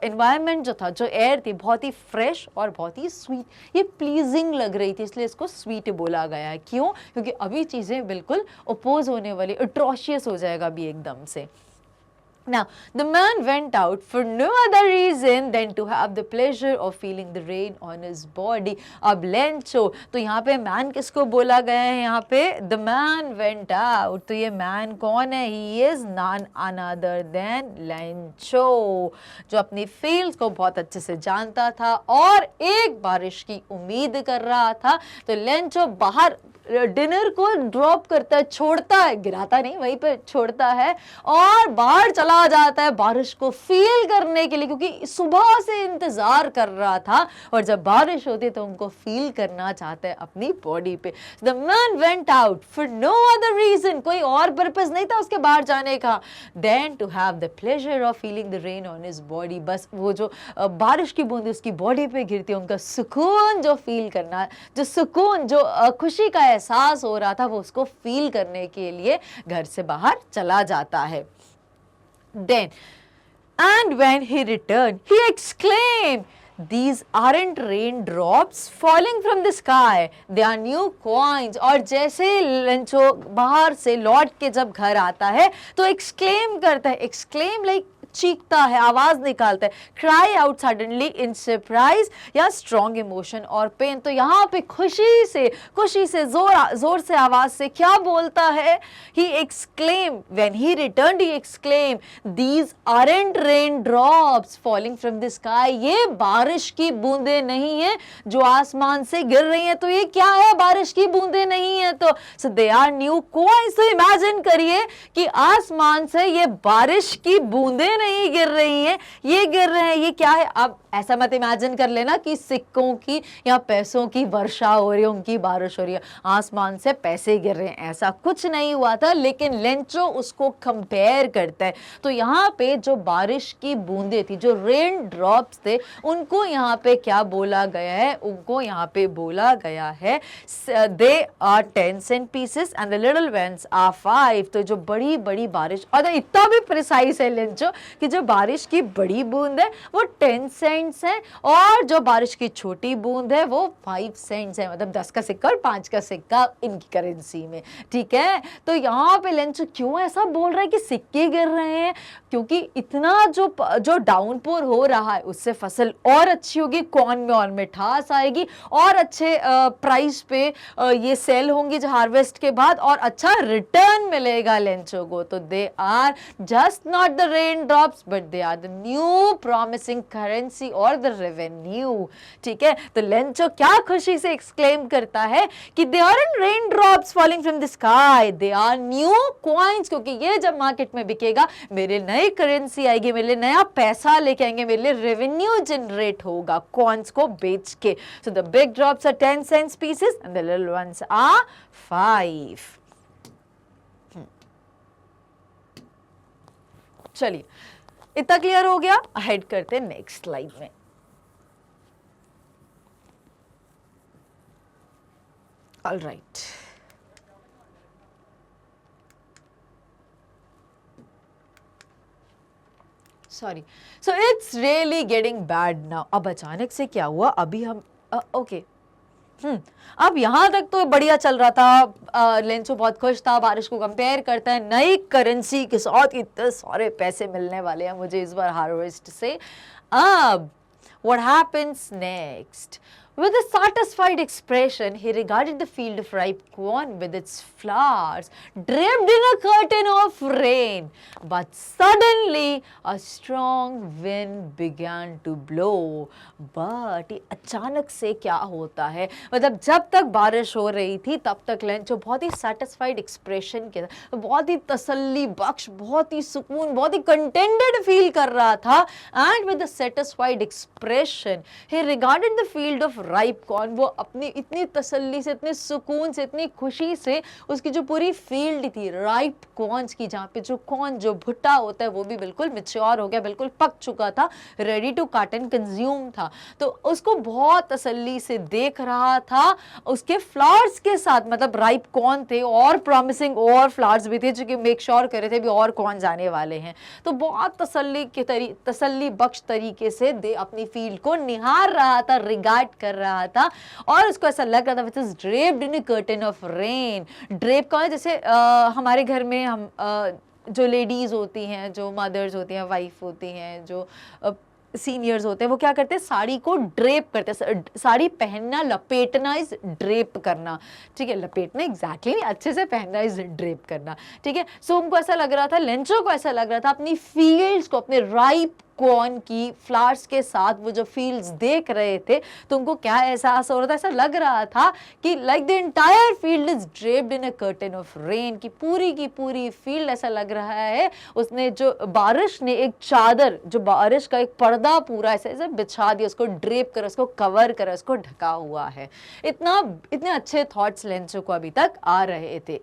S1: एनवायरनमेंट जो था, जो एयर थी, बहुत ही फ्रेश और बहुत ही स्वीट, ये प्लीजिंग लग रही थी, इसलिए इसको स्वीट बोला गया है. क्यों? क्योंकि अभी चीजें बिल्कुल अपोज होने वाली, अट्रोशियस हो जाएगा अभी एकदम से. Now, the man went out for no other reason than to have the pleasure of feeling the rain on his body. अब लेंचो, तो यहाँ पे man किसको बोला गया है? यहाँ पे the man went out. तो ये man कौन है? He is none other than Lencho, जो अपनी फील्ड को बहुत अच्छे से जानता था और एक बारिश की उम्मीद कर रहा था. तो लेंचो बाहर डिनर को ड्रॉप करता है, छोड़ता है, गिराता नहीं, वहीं पे छोड़ता है और बाहर चला जाता है बारिश को फील करने के लिए, क्योंकि सुबह से इंतजार कर रहा था और जब बारिश होती है तो उनको फील करना चाहता है अपनी बॉडी पे. The man went out for no other reason, कोई और पर्पस नहीं था उसके बाहर जाने का, then to have the pleasure of feeling the rain on his body. बस वो जो बारिश की बूंदें उसकी बॉडी पे गिरती है, उनका सुकून जो फील करना, जो सुकून, जो खुशी का एहसास हो रहा था, वो उसको फील करने के लिए घर से बाहर चला जाता है. Then, and when he returned, he exclaimed, These aren't raindrops falling from the sky. They are new coins. और जैसे लंचो बाहर से लौट के जब घर आता है तो exclaim करता है. exclaim like चीखता है, आवाज निकालता है. Cry out suddenly in surprise या स्ट्रॉन्ग इमोशन और पेन. तो यहाँ पे खुशी से जोर से आवाज से क्या बोलता है? He exclaim, when he returned he exclaim, these aren't rain drops falling from the sky. ये बारिश की बूंदे नहीं है जो आसमान से गिर रही हैं. तो ये क्या है? बारिश की बूंदे नहीं है. तो सो दे आर न्यू कॉइंस. तो इमेजिन करिए कि आसमान से ये बारिश की बूंदे नहीं गिर रही हैं, ये गिर रहे हैं. ये क्या है? अब ऐसा मत इमेजिन कर लेना कि सिक्कों की या पैसों की वर्षा हो रही है, उनकी बारिश हो रही है, आसमान से पैसे गिर रहे हैं, ऐसा कुछ नहीं हुआ था. लेकिन लेंचो उसको कंपेयर करता है. तो यहाँ पे जो बारिश की बूंदें थी, जो रेन ड्रॉप्स थे, उनको यहाँ पे क्या बोला गया है? उनको यहाँ पे बोला गया है they are 10 cent pieces and the little ones are 5. तो जो बड़ी बड़ी बारिश, और इतना भी प्रिसाइज है लेंचो कि जो बारिश की बड़ी बूंद है वो 10 cents है और जो बारिश की छोटी बूंद है वो 5 cents है, मतलब 10 का सिक्का और 5 का सिक्का इनकी करेंसी में. ठीक है, तो यहाँ पे लेंचो क्यों ऐसा बोल रहा है कि सिक्के गिर रहे हैं? क्योंकि इतना जो डाउनपोर हो रहा है उससे फसल और अच्छी होगी, कॉर्न में और मिठास आएगी और अच्छे प्राइस पे ये सेल होंगी जो हार्वेस्ट के बाद, और अच्छा रिटर्न मिलेगा लेंचो को. तो they are just not the rain drops but they are the new promising currency और द रेवेन्यू. ठीक है, तो लेंचो क्या खुशी से एक्सक्लेम करता है कि they aren't rain drops falling from the sky, they are new coins. क्योंकि ये जब मार्केट में बिकेगा मेरे नई करेंसी आएगी, मेरे लिए नया पैसा लेके आएंगे, मेरे लिए रेवेन्यू जनरेट होगा कॉइंस को बेच के. So the big drops are 10 cents pieces and the little ones are 5. चलिए, इतना क्लियर हो गया. हेड करते हैं नेक्स्ट स्लाइड में. All right, sorry. So it's really getting bad now. अब अचानक से क्या हुआ? अभी हम ओके अब यहाँ तक तो बढ़िया चल रहा था. लेंचो बहुत खुश था, बारिश को कंपेयर करता है नई करेंसी के साथ, इतने सारे पैसे मिलने वाले हैं मुझे इस बार हार्वेस्ट से. अब what happens next? With a satisfied expression, he regarded the field of ripe corn with its flowers draped in a curtain of rain. But suddenly, a strong wind began to blow. But अचानक से क्या होता है, मतलब जब तक बारिश हो रही थी तब तक लेंचो बहुत ही satisfied expression के साथ, बहुत ही तसल्ली बख्श, बहुत ही सुकून, बहुत ही contented फील कर रहा था. And with a satisfied expression, he regarded the field of ripe corn, वो अपनी इतनी तसल्ली से, इतने सुकून से, इतनी खुशी से उसकी जो पूरी फील्ड थी राइप कॉर्न्स की, जहाँ पे जो कॉर्न, जो भुट्टा होता है वो भी बिल्कुल मैच्योर हो गया, बिल्कुल पक चुका था, ready to cut and consume था, तो उसको बहुत तसल्ली से देख रहा था. उसके फ्लावर्स के साथ, मतलब राइप कॉर्न थे और प्रॉमिसिंग और फ्लावर्स भी थे जो कि मेक श्योर कर रहे थे भी और कॉर्न जाने वाले हैं. तो बहुत तसल्ली बख्श तरीके से अपनी फील्ड को निहार रहा था, रिगार्ड कर रहा था, और उसको ऐसा लग रहा था which is draped in a curtain of rain. Drape का जैसे हमारे घर में हम जो लेडीज होती हैं, जो मदर्स होती हैं, वाइफ होती हैं, जो सीनियर्स होते हैं, वो क्या करते हैं, साड़ी को ड्रेप करते हैं. साड़ी पहनना, लपेटना इज ड्रेप करना, ठीक है, लपेटना एग्जैक्टली नहीं, अच्छे से पहनना इज ड्रेप करना, ठीक है. सो उनको ऐसा लग रहा था, लेंचो को ऐसा लग रहा था अपनी फील्ड्स को, अपने राइप कॉर्न की फ्लावर्स के साथ वो जो फील्ड्स देख रहे थे, तो उनको क्या एहसास हो रहा था, ऐसा लग रहा था कि like the entire field is draped in a curtain of rain, की पूरी फील्ड ऐसा लग रहा है उसने, जो बारिश ने एक चादर, जो बारिश का एक पर्दा पूरा ऐसे ऐसे बिछा दिया, उसको ड्रेप कर, उसको कवर कर, उसको ढका हुआ है. इतने अच्छे थॉट्स लेंचो को अभी तक आ रहे थे.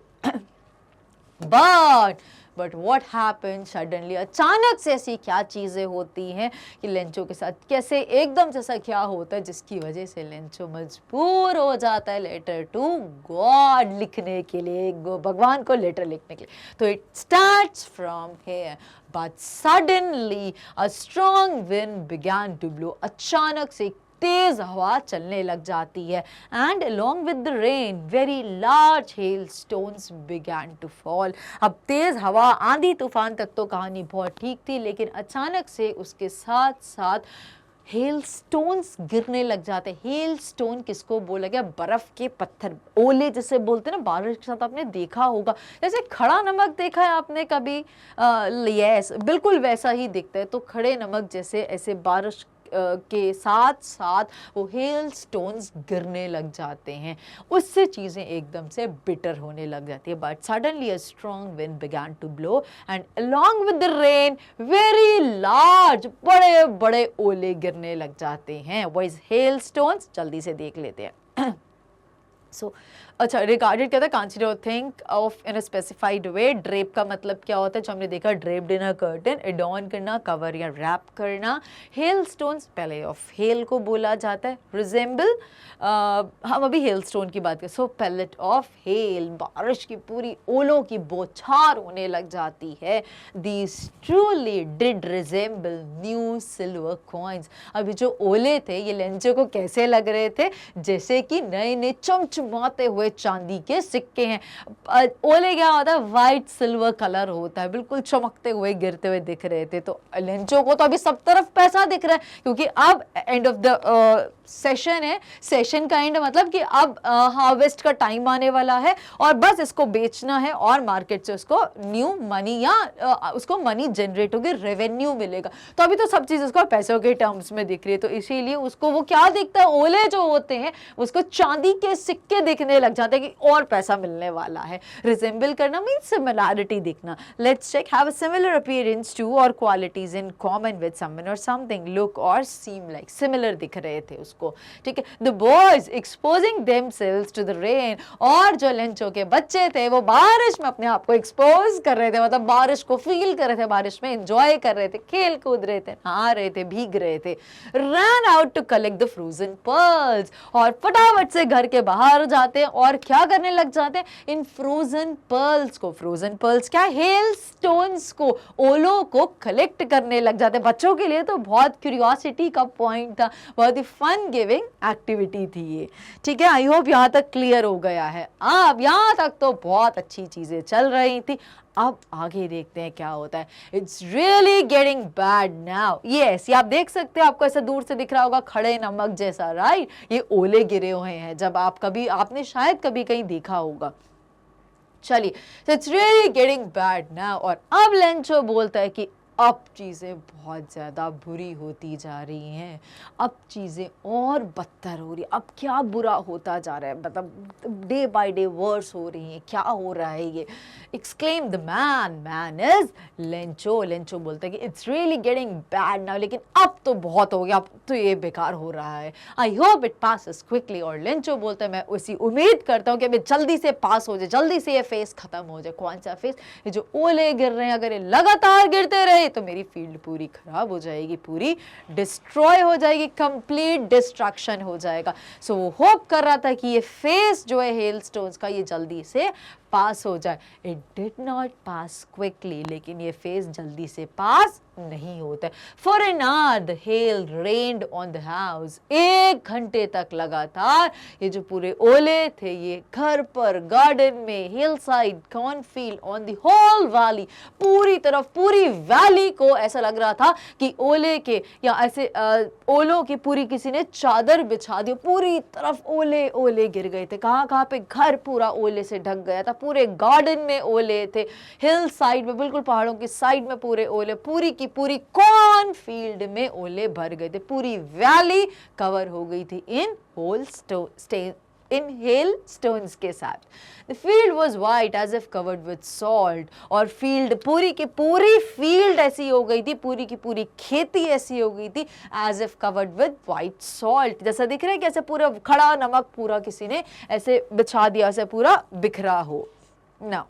S1: बट व्हाट हैपेंड सडनली, अचानक से ऐसी क्या चीज़ें होती हैं कि लेंचो के साथ कैसे एकदम जैसा क्या होता है जिसकी वजह से लेंचो मजबूर हो जाता है लेटर टू गॉड लिखने के लिए, भगवान को लेटर लिखने के लिए. तो it starts from here. But suddenly a strong wind began to blow, अचानक से तेज हवा चलने लग जाती है. And along with the rain very large hailstones began to fall. अब तेज हवा, आंधी तूफान तक तो कहानी बहुत ठीक थी, लेकिन अचानक से उसके साथ साथ हेल स्टोन्स गिरने लग जाते. हेल स्टोन किसको बोला गया, बर्फ के पत्थर, ओले जिसे बोलते हैं ना, बारिश के साथ आपने देखा होगा, जैसे खड़ा नमक देखा है आपने कभी, यस बिल्कुल वैसा ही दिखता है. तो खड़े नमक जैसे ऐसे बारिश के साथ साथ वो हेल स्टोन्स गिरने लग जाते हैं, उससे चीज़ें एकदम से बिटर होने लग जाती है. But suddenly a strong wind began to blow and along with the rain very large, बड़े बड़े ओले गिरने लग जाते हैं. वो इज हेल स्टोन्स, जल्दी से देख लेते हैं. सो अच्छा, रिगार्डेड क्या था, consider think of in a specified way. Drape का मतलब क्या होता है, जो हमने देखा, ड्रेप्ड इन अ कर्टन, एडॉर्न करना, कवर या रैप करना. हेल स्टोन्स पहले ऑफ हेल को बोला जाता है. रिजेंबल, हम अभी हेल स्टोन की बात करें. सो पैलेट ऑफ हेल, बारिश की पूरी ओलों की बौछार होने लग जाती है. These truly did resemble new silver coins. अभी जो ओले थे ये लेंचो को कैसे लग रहे थे, जैसे कि नए नए चमचमाते हुए चांदी के सिक्के हैं. ओले क्या होता है, वाइट सिल्वर कलर होता है, बिल्कुल चमकते हुए गिरते हुए दिख रहे थे. तो लेंचो को तो अभी सब तरफ पैसा दिख रहा है, क्योंकि अब एंड ऑफ द सेशन है. सेशन का एंड मतलब कि अब हार्वेस्ट का टाइम आने वाला है और बस इसको बेचना है और मार्केट से उसको न्यू मनी या उसको मनी जनरेट होगी, रेवेन्यू मिलेगा. तो अभी तो सब चीज़ उसको पैसों के टर्म्स में दिख रही है, तो इसीलिए उसको वो क्या दिखता है, ओले जो होते हैं उसको चांदी के सिक्के दिखने लग जाते हैं कि और पैसा मिलने वाला है. रिजेंबल करना मीन्स सिमिलैरिटी दिखना. Let's check, have a similar appearance to or qualities in common with someone or something, look or seem like, similar दिख रहे थे उसको. ठीक है, the boys exposing themselves to the rain, और जो लेंचो के बच्चे थे वो बारिश में अपने आप को एक्सपोज कर रहे थे, मतलब बारिश को फील कर रहे थे, बारिश में एंजॉय कर रहे थे, खेल कूद रहे थे, नहा रहे थे, भीग रहे थे. Run out to collect the frozen pearls, और फटाफट से घर के बाहर कर जाते हैं और क्या करने लग जाते हैं, इन फ्रोजन पर्ल्स को, फ्रोजन पर्ल्स क्या, हेल स्टोन्स को, ओलों को कलेक्ट करने लग जाते हैं। बच्चों के लिए तो बहुत क्यूरियोसिटी का पॉइंट था, बहुत ही फन गिविंग एक्टिविटी थी ये। ठीक है, आई होप यहाँ तक क्लियर हो गया है। अब यहाँ तक तो बहुत अच्छी चीजें चल रही थी। अब आगे देखते हैं क्या होता है। It's really getting bad now. Yes, ये आप देख सकते हो, आपको ऐसा दूर से दिख रहा होगा खड़े नमक जैसा, राइट? ये ओले गिरे हुए हैं, जब आप कभी, आपने शायद कभी कहीं देखा होगा। चलिए, it's really getting bad now. और अब लेंचो बोलता है कि अब चीज़ें बहुत ज़्यादा बुरी होती जा रही हैं, अब चीज़ें और बदतर हो रही है। अब क्या बुरा होता जा रहा है, मतलब डे बाय डे वर्स हो रही है, क्या हो रहा है ये। Exclaim the man, man is Lencho. Lencho बोलता है कि it's really getting bad now, लेकिन अब तो बहुत हो गया, अब तो ये बेकार हो रहा है। I hope it passes quickly. और लेंचो बोलता है मैं उसी उम्मीद करता हूँ कि मैं जल्दी से पास हो जाए, जल्दी से ये फेस खत्म हो जाए। कौन सा फेस? ये जो ओले गिर रहे हैं, अगर ये लगातार गिरते रहे तो मेरी फील्ड पूरी खराब हो जाएगी, पूरी डिस्ट्रॉय हो जाएगी, कंप्लीट डिस्ट्रक्शन हो जाएगा। सो वो होप कर रहा था कि ये फेस जो है हेलस्टोन्स का, ये जल्दी से पास हो जाए। It did not pass quickly, लेकिन ये फेस जल्दी से पास नहीं होता। For an hour the hell rained on the house. 1 घंटे तक लगातार ये जो पूरे ओले थे, ये घर पर, गार्डन में, hill side, cornfield, on the whole valley, पूरी तरफ, पूरी वैली को ऐसा लग रहा था कि ओले के, या ऐसे ओलों की पूरी किसी ने चादर बिछा दी, पूरी तरफ ओले ओले गिर गए थे। कहाँ कहाँ पे घर पूरा ओले से ढक गया था, पूरे गार्डन में ओले थे, हिल साइड में, बिल्कुल पहाड़ों की साइड में पूरे ओले, पूरी की पूरी कॉर्न फील्ड में ओले भर गए थे, पूरी वैली कवर हो गई थी इन इन हेल स्टोन्स के साथ। The field was white as if covered with salt। और फील्ड, पूरी की पूरी फील्ड ऐसी हो गई थी, पूरी की पूरी खेती ऐसी हो गई थी as if covered with white salt। जैसा दिख रहा है कि ऐसे पूरा खड़ा नमक पूरा किसी ने ऐसे बिछा दिया, ऐसे पूरा बिखरा हो। Now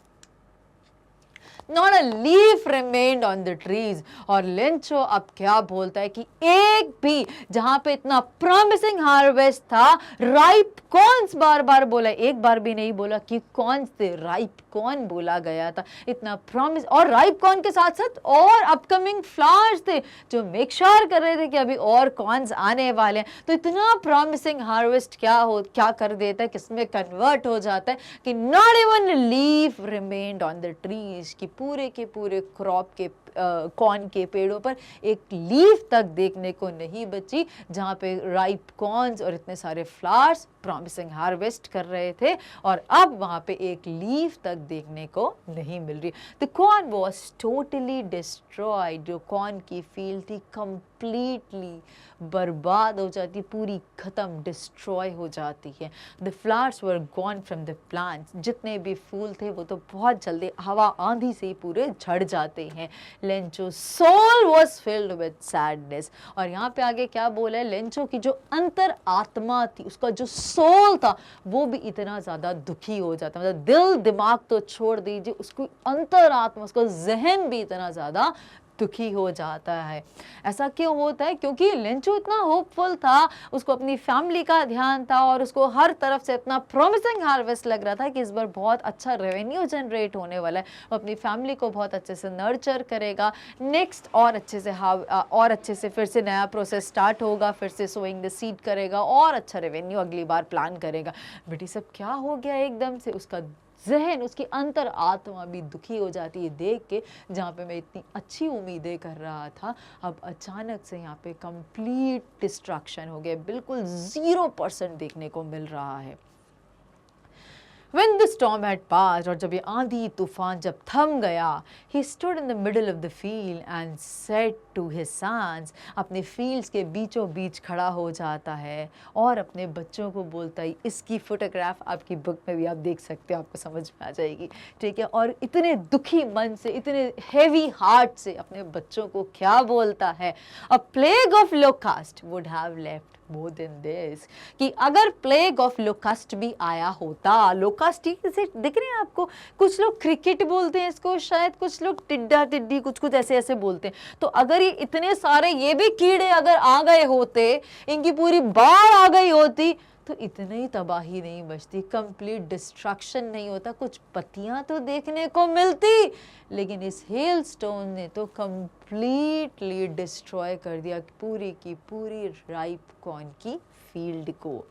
S1: Not a leaf remained on the trees। और लेंचो अब क्या बोलता है कि एक भी, जहां पे इतना प्रॉमिसिंग हार्वेस्ट था, राइप कॉर्न्स, बार बार बोला, एक बार भी नहीं बोला कि कॉर्न्स थे, राइप कॉर्न बोला गया था। इतना प्रॉमिस, और राइप कॉर्न के साथ साथ और अपकमिंग फ्लावर्स थे जो मेक श्योर कर रहे थे कि अभी और कॉर्न्स आने वाले हैं। तो इतना प्रॉमिसिंग हार्वेस्ट क्या कर देता है, किसमें कन्वर्ट हो जाता है कि not even leaf remained on the trees, कि पूरे के पूरे क्रॉप के, कॉर्न के पेड़ों पर एक लीफ तक देखने को नहीं बची, जहाँ पे राइप कॉर्न्स और इतने सारे फ्लावर्स प्रॉमिसिंग हार्वेस्ट कर रहे थे, और अब वहाँ पे एक लीफ तक देखने को नहीं मिल रही। The corn was totally destroyed. जो कॉर्न की फील्ड थी कंप्लीटली बर्बाद हो जाती, पूरी खत्म, डिस्ट्रॉय हो जाती है। The flowers were gone from the plants. जितने भी फूल थे वो तो बहुत जल्दी हवा आंधी से ही पूरे झड़ जाते हैं। Lencho soul was filled with sadness. और यहाँ पे आगे क्या बोला है, लेंचो की जो अंतर आत्मा थी, उसका जो सोल था, वो भी इतना ज्यादा दुखी हो जाता, मतलब दिल दिमाग तो छोड़ दीजिए, उसकी अंतर आत्मा, उसका जहन भी इतना ज्यादा दुखी हो जाता है। ऐसा क्यों होता है? क्योंकि लेंचो इतना होपफुल था, उसको अपनी फैमिली का ध्यान था, और उसको हर तरफ से इतना प्रॉमिसिंग हार्वेस्ट लग रहा था कि इस बार बहुत अच्छा रेवेन्यू जनरेट होने वाला है, वो अपनी फैमिली को बहुत अच्छे से नर्चर करेगा, नेक्स्ट और अच्छे से फिर से नया प्रोसेस स्टार्ट होगा, फिर से सोइंग द सीड करेगा और अच्छा रेवेन्यू अगली बार प्लान करेगा। बट ये सब क्या हो गया एकदम से, उसका जहन, उसकी अंतर आत्मा भी दुखी हो जाती है देख के, जहाँ पे मैं इतनी अच्छी उम्मीदें कर रहा था, अब अचानक से यहाँ पे कंप्लीट डिस्ट्रक्शन हो गया, बिल्कुल 0% देखने को मिल रहा है। When the storm had passed, और जब ये आंधी तूफान जब थम गया, he stood in the middle of the field and said to his sons, अपने फील्ड्स के बीचों बीच खड़ा हो जाता है और अपने बच्चों को बोलता है, इसकी फोटोग्राफ आपकी बुक में भी आप देख सकते हो, आपको समझ में आ जाएगी, ठीक है। और इतने दुखी मन से, इतने हैवी हार्ट से अपने बच्चों को क्या बोलता है, a plague of locust would have left more than this, कि अगर प्लेग ऑफ लोकस्ट भी आया होता, लोकस्ट से दिख रहे हैं आपको, कुछ लोग क्रिकेट बोलते हैं इसको, शायद कुछ लोग टिड्डा टिड्डी कुछ ऐसे बोलते हैं। तो अगर ये इतने सारे ये भी कीड़े अगर आ गए होते, इनकी पूरी बाढ़ आ गई होती, तो इतनी तबाही नहीं बचती, कंप्लीट डिस्ट्रक्शन नहीं होता, कुछ पत्तियां तो देखने को मिलती, लेकिन इस हेल स्टोन ने तो कंप्लीटली डिस्ट्रॉय कर दिया पूरी की पूरी राइप कॉर्न की फील्ड को।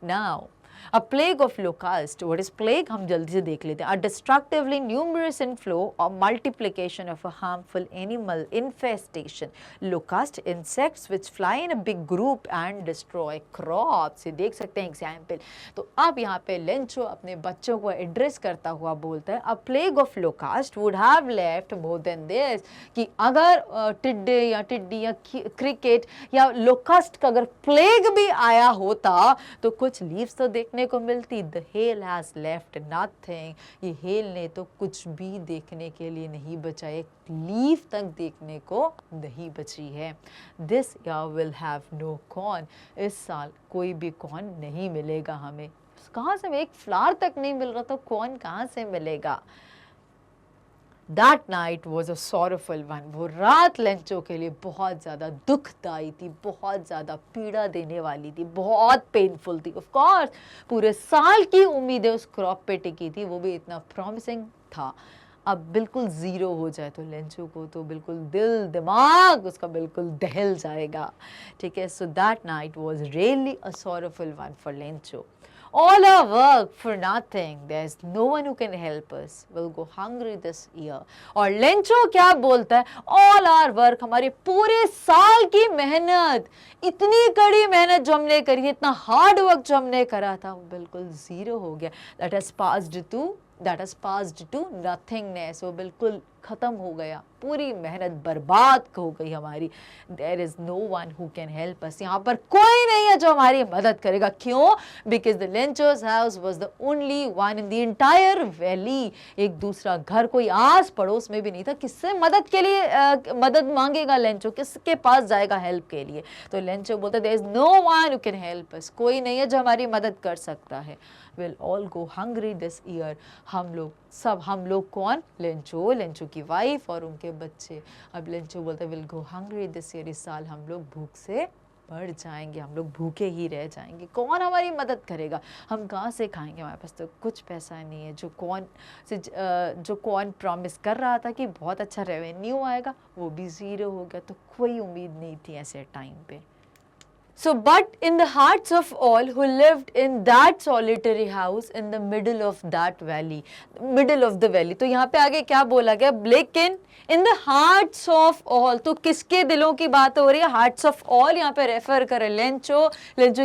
S1: Now A plague of locust. What is plague? हम जल्दी से देख लेते हैं. A destructively numerous inflow or multiplication of a harmful animal infestation. Locust insects which fly in a big group and destroy crops. ये देख सकते हैं एग्जाम्पल. तो अब यहाँ पे लेंचो अपने बच्चों को एड्रेस करता हुआ बोलता है, A plague of locust would have left more than this. कि अगर टिड्डे या टिड्डी या क्रिकेट या लोकस्ट का अगर प्लेग भी आया होता तो कुछ लीव्स तो देखने को मिलती. The hell has left nothing. ये हेल ने तो कुछ भी देखने के लिए नहीं बचा, एक लीफ तक देखने को नहीं बची है. This year will have no corn. इस साल कोई भी कॉर्न नहीं मिलेगा हमें. कहाँ से, एक फ्लावर तक नहीं मिल रहा तो कॉर्न कहाँ से मिलेगा. That night was a sorrowful one. वो रात लेंचो के लिए बहुत ज़्यादा दुखदाई थी, बहुत ज़्यादा पीड़ा देने वाली थी, बहुत पेनफुल थी. Of course, पूरे साल की उम्मीदें उस क्रॉप पे टिकी थी, वो भी इतना प्रॉमिसिंग था. अब बिल्कुल ज़ीरो हो जाए तो लेंचो को तो बिल्कुल दिल दिमाग उसका बिल्कुल दहल जाएगा. ठीक है. So that night was really a sorrowful one for Lencho. All our work for nothing. There's no one who can help us. We'll go hungry this year. और लेंचो क्या बोलता है, All our work, हमारे पूरे साल की मेहनत, इतनी कड़ी मेहनत जो हमने करी थी, इतना हार्ड वर्क जो हमने करा था, वो बिल्कुल ज़ीरो हो गया. That has passed to nothingness. वो बिल्कुल ख़त्म हो गया, पूरी मेहनत बर्बाद हो गई हमारी. There is no one who can help us. यहाँ पर कोई नहीं है जो हमारी मदद करेगा. क्यों? Because the Lencho's house was the only one in the entire valley. एक दूसरा घर कोई आस पड़ोस में भी नहीं था. किससे मदद के लिए मदद मांगेगा लेंचो, किसके पास जाएगा हेल्प के लिए. तो लेंचो बोलता है, There is no one who can help us. कोई नहीं है जो हमारी मदद कर सकता है. We'll all go hungry this year. हम लोग कौन? लेंचो की वाइफ और उनके बच्चे. अब लेंचो बोलता है, We'll go hungry this year. इस साल हम लोग भूख से मर जाएंगे, हम लोग भूखे ही रह जाएंगे. कौन हमारी मदद करेगा, हम कहाँ से खाएंगे, हमारे पास तो कुछ पैसा नहीं है. जो कौन प्रॉमिस कर रहा था कि बहुत अच्छा रेवेन्यू आएगा, वो भी ज़ीरो हो गया. तो कोई उम्मीद नहीं थी ऐसे टाइम पे. So, but in the hearts of all who lived in that solitary house in the middle of that valley, middle of the valley. तो यहाँ पे आगे क्या बोला गया, लेकिन in the hearts of all, तो किसके दिलों की बात हो रही है, hearts of all. यहाँ पे रेफर करे लेंचो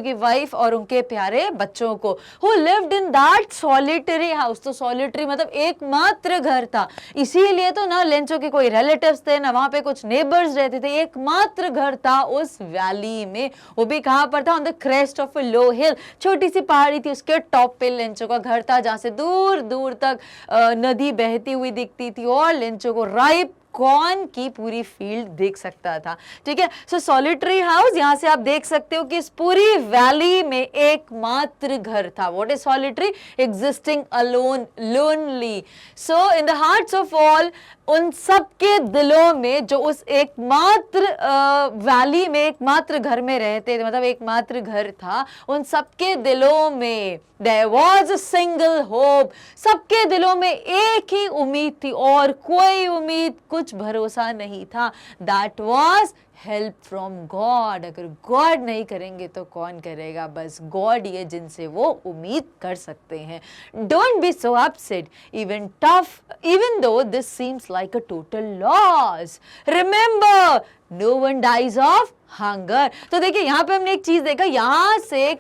S1: की वाइफ और उनके प्यारे बच्चों को. who lived in that solitary house. तो solitary मतलब एकमात्र घर था, इसीलिए तो ना लेंचो के कोई रिलेटिव्स थे, ना वहाँ पे कुछ नेबर्स रहते थे. एकमात्र घर था उस वैली में. वो भी कहाँ पर था, on the crest of a low hill. छोटी सी पहाड़ी थी, उसके टॉप पे लेंचो का घर था, जहाँ से दूर दूर तक नदी बहती हुई दिखती थी और लेंचो को राइप कॉर्न की पूरी फील्ड देख सकता था. ठीक है. सो सॉलिटरी हाउस, यहाँ से आप देख सकते हो कि इस पूरी वैली में एकमात्र घर था. What is solitary? Existing alone, lonely. So in the hearts of all, उन सबके दिलों में जो उस एकमात्र वैली में एकमात्र घर में रहते थे, मतलब एकमात्र घर था, उन सबके दिलों में there was a single hope. सबके दिलों में एक ही उम्मीद थी और कोई उम्मीद, कुछ भरोसा नहीं था. that was help from God. अगर गॉड नहीं करेंगे तो कौन करेगा, बस गॉड ये जिनसे वो उम्मीद कर सकते हैं. Don't be so upset even though this seems like a total loss. Remember, no one dies of hunger. तो देखिए यहाँ पे हमने एक चीज देखा, यहाँ से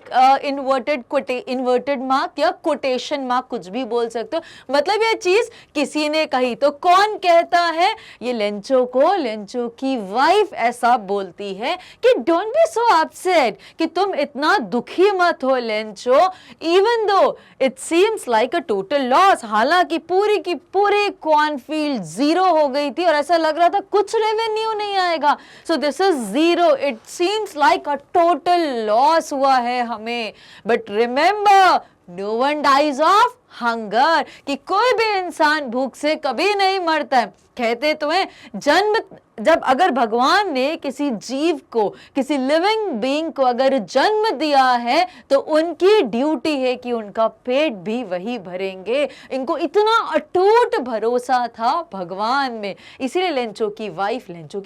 S1: इन्वर्टेड मार्क या कोटेशन मार्क, कुछ भी बोल सकते हो, मतलब ये चीज किसी ने कही. तो कौन कहता है, ये लेंचो को, लेंचो की वाइफ ऐसा बोलती है कि डोंट बी सो अपसेट, कि तुम इतना दुखी मत हो Lencho, even though it seems like a total loss. हालांकि पूरी की पूरी कॉर्नफील्ड जीरो हो गई थी और ऐसा लग रहा था कुछ रेवेन्यू नहीं आएगा. So this is zero. It seems like a total loss हुआ है हमें. But remember, no one dies of hunger, कि कोई भी इंसान भूख से कभी नहीं मरता है। कहते तो हैं जन्म, जब अगर भगवान ने किसी जीव को, किसी लिविंग बीइंग को अगर जन्म दिया है तो उनकी ड्यूटी है कि उनका पेट भी वही भरेंगे। इनको इतना अटूट भरोसा था भगवान में, इसीलिए लेंचो की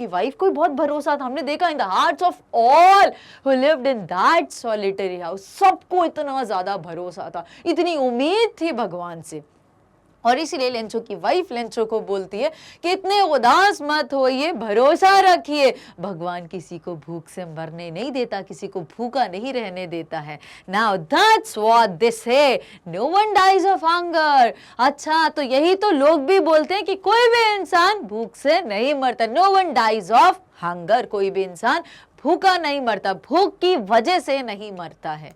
S1: वाइफ को बहुत भरोसा था। हमने देखा in the hearts of all who lived in that solitary house, सबको इतना ज्यादा भरोसा था, इतनी उम्मीद थी भगवान से। और इसीलिए लेंचो की वाइफ लेंचो को बोलती है कि इतने उदास मत होइए, भरोसा रखिए, भगवान किसी को भूख से मरने नहीं देता, किसी को भूखा नहीं रहने देता है। Now that's what they say, no one dies of hunger. अच्छा, तो यही तो लोग भी बोलते हैं कि कोई भी इंसान भूख से नहीं मरता, no one dies of hunger, कोई भी इंसान भूखा नहीं मरता, भूख की वजह से नहीं मरता है।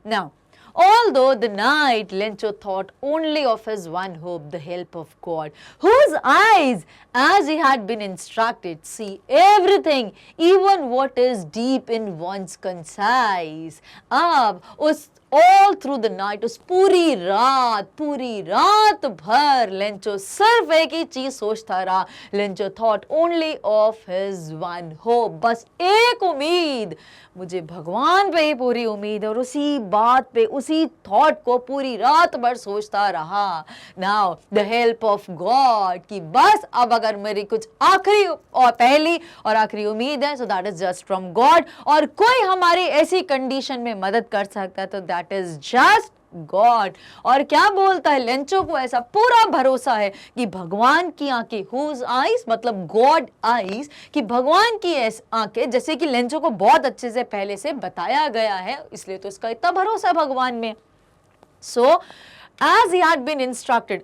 S1: Now although the night Lencho thought only of his one hope, the help of God, whose eyes, as he had been instructed, see everything, even what is deep in one's conscience. अब उस all through the night, उस पूरी रात भर Lencho सिर्फ एक ही चीज सोचता रहा। Lencho thought only of his one hope, बस एक उम्मीद, मुझे भगवान पे ही पूरी उम्मीद है, और उसी बात पे, उसी थॉट को पूरी रात भर सोचता रहा। Now the help of God, कि बस अब अगर मेरी कुछ आखिरी और पहली और आखिरी उम्मीद है, so that is just from God, और कोई हमारी ऐसी कंडीशन में मदद कर सकता है तो दैट इज जस्ट गॉड। और क्या बोलता है, लेंचो को ऐसा पूरा भरोसा है कि भगवान की आंखें, हुज आईज मतलब गॉड आईज, कि भगवान की आंखें, जैसे कि लेंचो को बहुत अच्छे से पहले से बताया गया है, इसलिए तो इसका इतना भरोसा है भगवान में। सो as he had been instructed,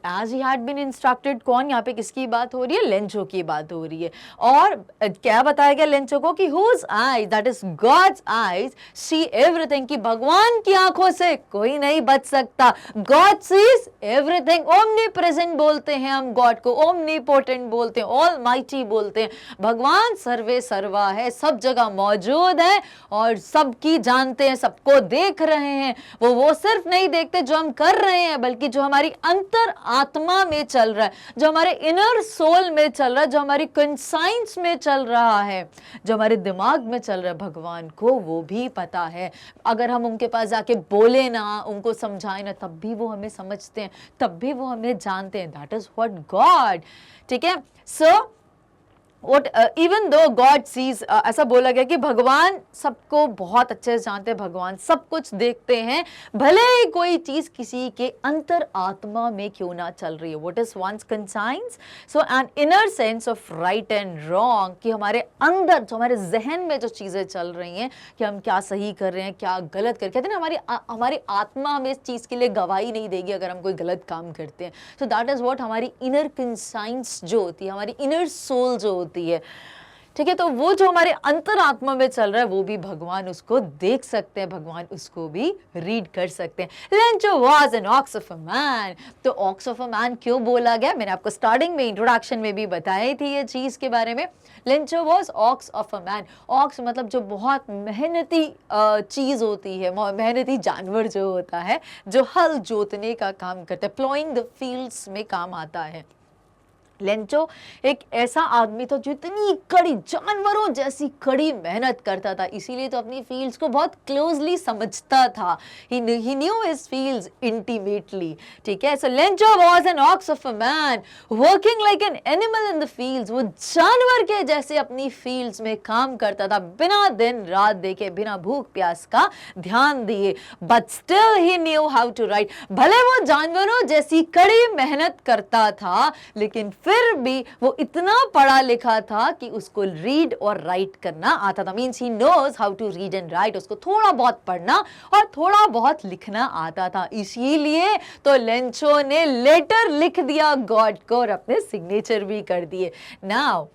S1: कौन यहाँ पे किसकी बात हो रही है, लेंचो की बात हो रही है। और क्या बताया गया लेंचो को कि whose eyes, that is God's eyes, see everything, कि भगवान की आंखों से कोई नहीं बच सकता। God sees everything, omnipresent बोलते हैं हम गॉड को, omnipotent बोलते हैं, almighty बोलते हैं। भगवान सर्वे सर्वा है, सब जगह मौजूद है और सबकी जानते हैं, सबको देख रहे हैं। वो सिर्फ नहीं देखते जो हम कर रहे हैं, बल्कि जो हमारी अंतर आत्मा में चल रहा है, जो हमारे इनर सोल में चल रहा है, जो हमारी कंसाइंस में चल रहा है, जो हमारे दिमाग में चल रहा है, भगवान को वो भी पता है। अगर हम उनके पास जाके बोले ना, उनको समझाए ना, तब भी वो हमें समझते हैं, तब भी वो हमें जानते हैं। दैट इज व्हाट गॉड, ठीक है। सो What even though God sees, ऐसा बोला गया कि भगवान सबको बहुत अच्छे से जानते हैं, भगवान सब कुछ देखते हैं, भले ही कोई चीज किसी के अंतर आत्मा में क्यों ना चल रही है। What is one's conscience? So an inner sense of right and wrong, कि हमारे अंदर, जो हमारे जहन में जो चीजें चल रही हैं, कि हम क्या सही कर रहे हैं, क्या गलत कर, कहते हैं ना हमारी आत्मा हमें इस चीज के लिए गवाही नहीं देगी अगर हम कोई गलत काम करते हैं। So that is what हमारी inner conscience जो होती है, हमारी inner soul जो होती है, ठीक है। तो वो जो हमारे अंतरात्मा में चल रहा है, वो भी भगवान उसको देख सकते हैं, भगवान उसको भी रीड कर सकते हैं। Lencho was an ox of a man, तो ऑक्स ऑफ अ मैन क्यों बोला गया, मैंने आपको स्टार्टिंग में इंट्रोडक्शन में भी बताई थी ये चीज के बारे में। Lencho was ox of a man, ox मतलब जो बहुत मेहनती चीज होती है, मेहनती जानवर जो होता है, जो हल जोतने का काम करता है, प्लॉइंग द फील्ड्स में काम आता है। लेंचो एक ऐसा आदमी था जो इतनी कड़ी, जानवरों जैसी कड़ी मेहनत करता था, इसीलिए तो अपनी फील्ड्स को बहुत क्लोजली समझता था। He knew his fields intimately, ठीक है। So Lencho was an ox of a man working like an animal in the fields, वो जानवर के जैसे अपनी फील्ड्स में काम करता था, बिना दिन रात देखे, बिना भूख प्यास का ध्यान दिए। But still he knew how to write, भले वो जानवरों जैसी कड़ी मेहनत करता था, लेकिन फिर भी वो इतना पढ़ा लिखा था कि उसको रीड और राइट करना आता था। Means he knows how to read and write, उसको थोड़ा बहुत पढ़ना और थोड़ा बहुत लिखना आता था। इसीलिए तो लेंचो ने लेटर लिख दिया गॉड को और अपने सिग्नेचर भी कर दिए। Now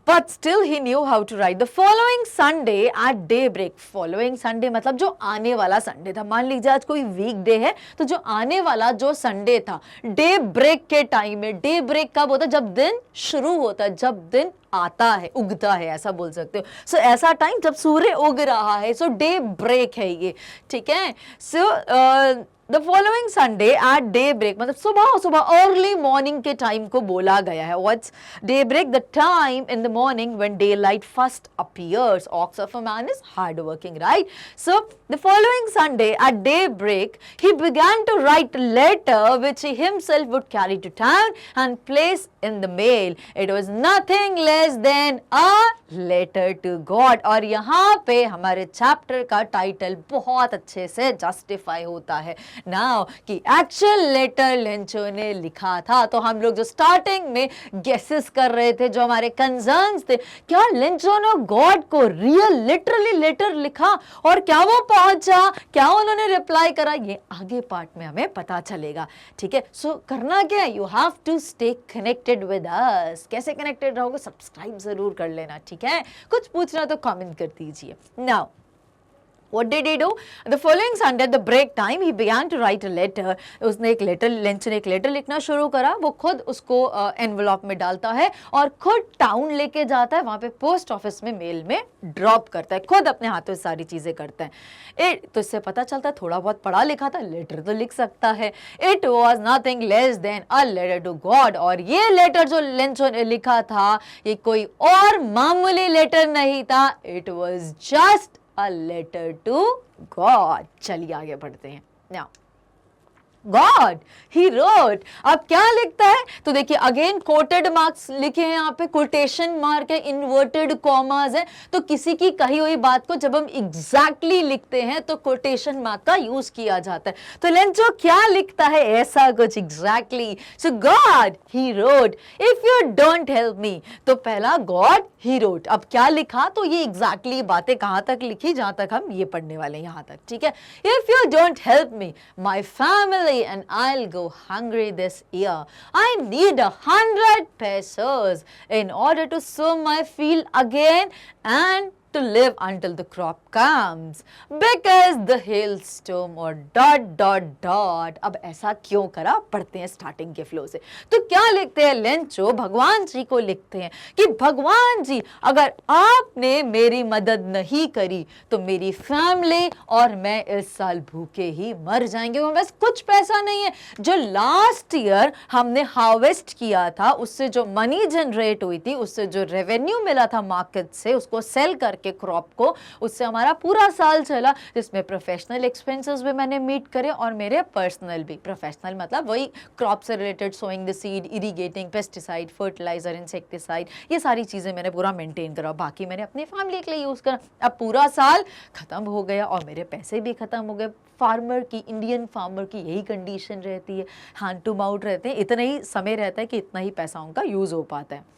S1: But still he knew how to write. The following Sunday at daybreak, following Sunday मतलब जो आने वाला संडे था, मान लीजिए आज कोई वीकडे है, तो जो आने वाला जो संडे था, डे ब्रेक के टाइम में, डे ब्रेक कब होता है, जब दिन शुरू होता है, जब दिन आता है, उगता है, ऐसा बोल सकते हो। सो ऐसा टाइम जब सूर्य उग रहा है, सो डे ब्रेक है ये, ठीक है। So the following Sunday at daybreak, मतलब सुबह सुबह अर्ली मॉर्निंग के टाइम को बोला गया है. What's daybreak? The time in the morning when daylight first appears. Ox of a man is hard working, right? So the following Sunday at daybreak he began to write a letter which he himself would carry to town and place in the mail. It was nothing less than a letter to God. और यहाँ पे हमारे chapter का title बहुत अच्छे से justify होता है नाउ कि एक्चुअल लेटर लेंचो ने लिखा था. तो हम लोग जो स्टार्टिंग में गेसेस कर रहे थे, जो हमारे कंसर्न्स थे, क्या लेंचो ने गॉड को रियल लिटरली लेटर लिखा और क्या वो पहुंचा, क्या उन्होंने रिप्लाई करा, ये आगे पार्ट में हमें पता चलेगा. ठीक है, सो करना क्या है? You have to stay connected with us. कैसे कनेक्टेड रहोगे? सब्सक्राइब जरूर कर लेना. ठीक है, कुछ पूछना तो कमेंट कर दीजिए. Now What did he do? The following Sunday at the break time he began to write a letter. उसने एक लेटर, लेंच ने एक लेटर लिखना शुरू करा. वो खुद उसको एनवलप में डालता है और खुद टाउन लेके जाता है, वहाँ पे पोस्ट ऑफिस में मेल में ड्रॉप करता है, खुद अपने हाथों से सारी चीजें करता है. तो इससे पता चलता है थोड़ा बहुत पढ़ा लिखा था, लेटर तो लिख सकता है. It was nothing less than a letter to God. और ये लेटर जो लेंचो ने लिखा था, ये कोई और मामूली लेटर नहीं था. It was just a letter to God. चलिए आगे बढ़ते हैं. Now, God, he wrote. अब क्या लिखता है? तो देखिए अगेन कोटेड मार्क्स लिखे हैं यहाँ पे, कोटेशन मार्क है, इन्वर्टेड कॉमास है. तो किसी की कही हुई बात को जब हम एग्जैक्टली लिखते हैं तो कोटेशन मार्क का यूज किया जाता है. तो लेंचो क्या लिखता है? ऐसा कुछ exactly. So God he wrote, if you don't help me. तो पहला गॉड ही रोट. अब क्या लिखा? तो ये एग्जैक्टली बातें कहां तक लिखी, जहां तक हम ये पढ़ने वाले हैं यहां तक. ठीक है, if you don't help me my family and I'll go hungry this year. I need 100 pesos in order to sow my field again and to live until the crop comes because the hailstorm or ... अब ऐसा क्यों करा? पढ़ते हैं starting के flow से. तो क्या लिखते हैं लेंचो? भगवान जी को लिखते हैं कि भगवान जी, अगर आपने मेरी मदद नहीं करी तो मेरी फैमिली और मैं इस साल भूखे ही मर जाएंगे. बस कुछ पैसा नहीं है. जो लास्ट ईयर हमने हार्वेस्ट किया था, उससे जो मनी जनरेट हुई थी, उससे जो रेवेन्यू मिला था मार्केट से, उसको सेल कर के क्रॉप को, उससे हमारा पूरा साल चला, जिसमें प्रोफेशनल एक्सपेंसेस भी मैंने मीट करे और मेरे पर्सनल भी. प्रोफेशनल मतलब वही क्रॉप से related, sowing the seed, irrigating, pesticide, fertiliser, insecticide, ये सारी चीजें मैंने पूरा मेंटेन करा. बाकी मैंने अपनी फैमिली के लिए यूज करा. अब पूरा साल खत्म हो गया और मेरे पैसे भी खत्म हो गए. फार्मर की, इंडियन फार्मर की यही कंडीशन रहती है, हैंड टू माउथ रहते हैं. इतना ही समय रहता है कि इतना ही पैसा उनका यूज हो पाता है.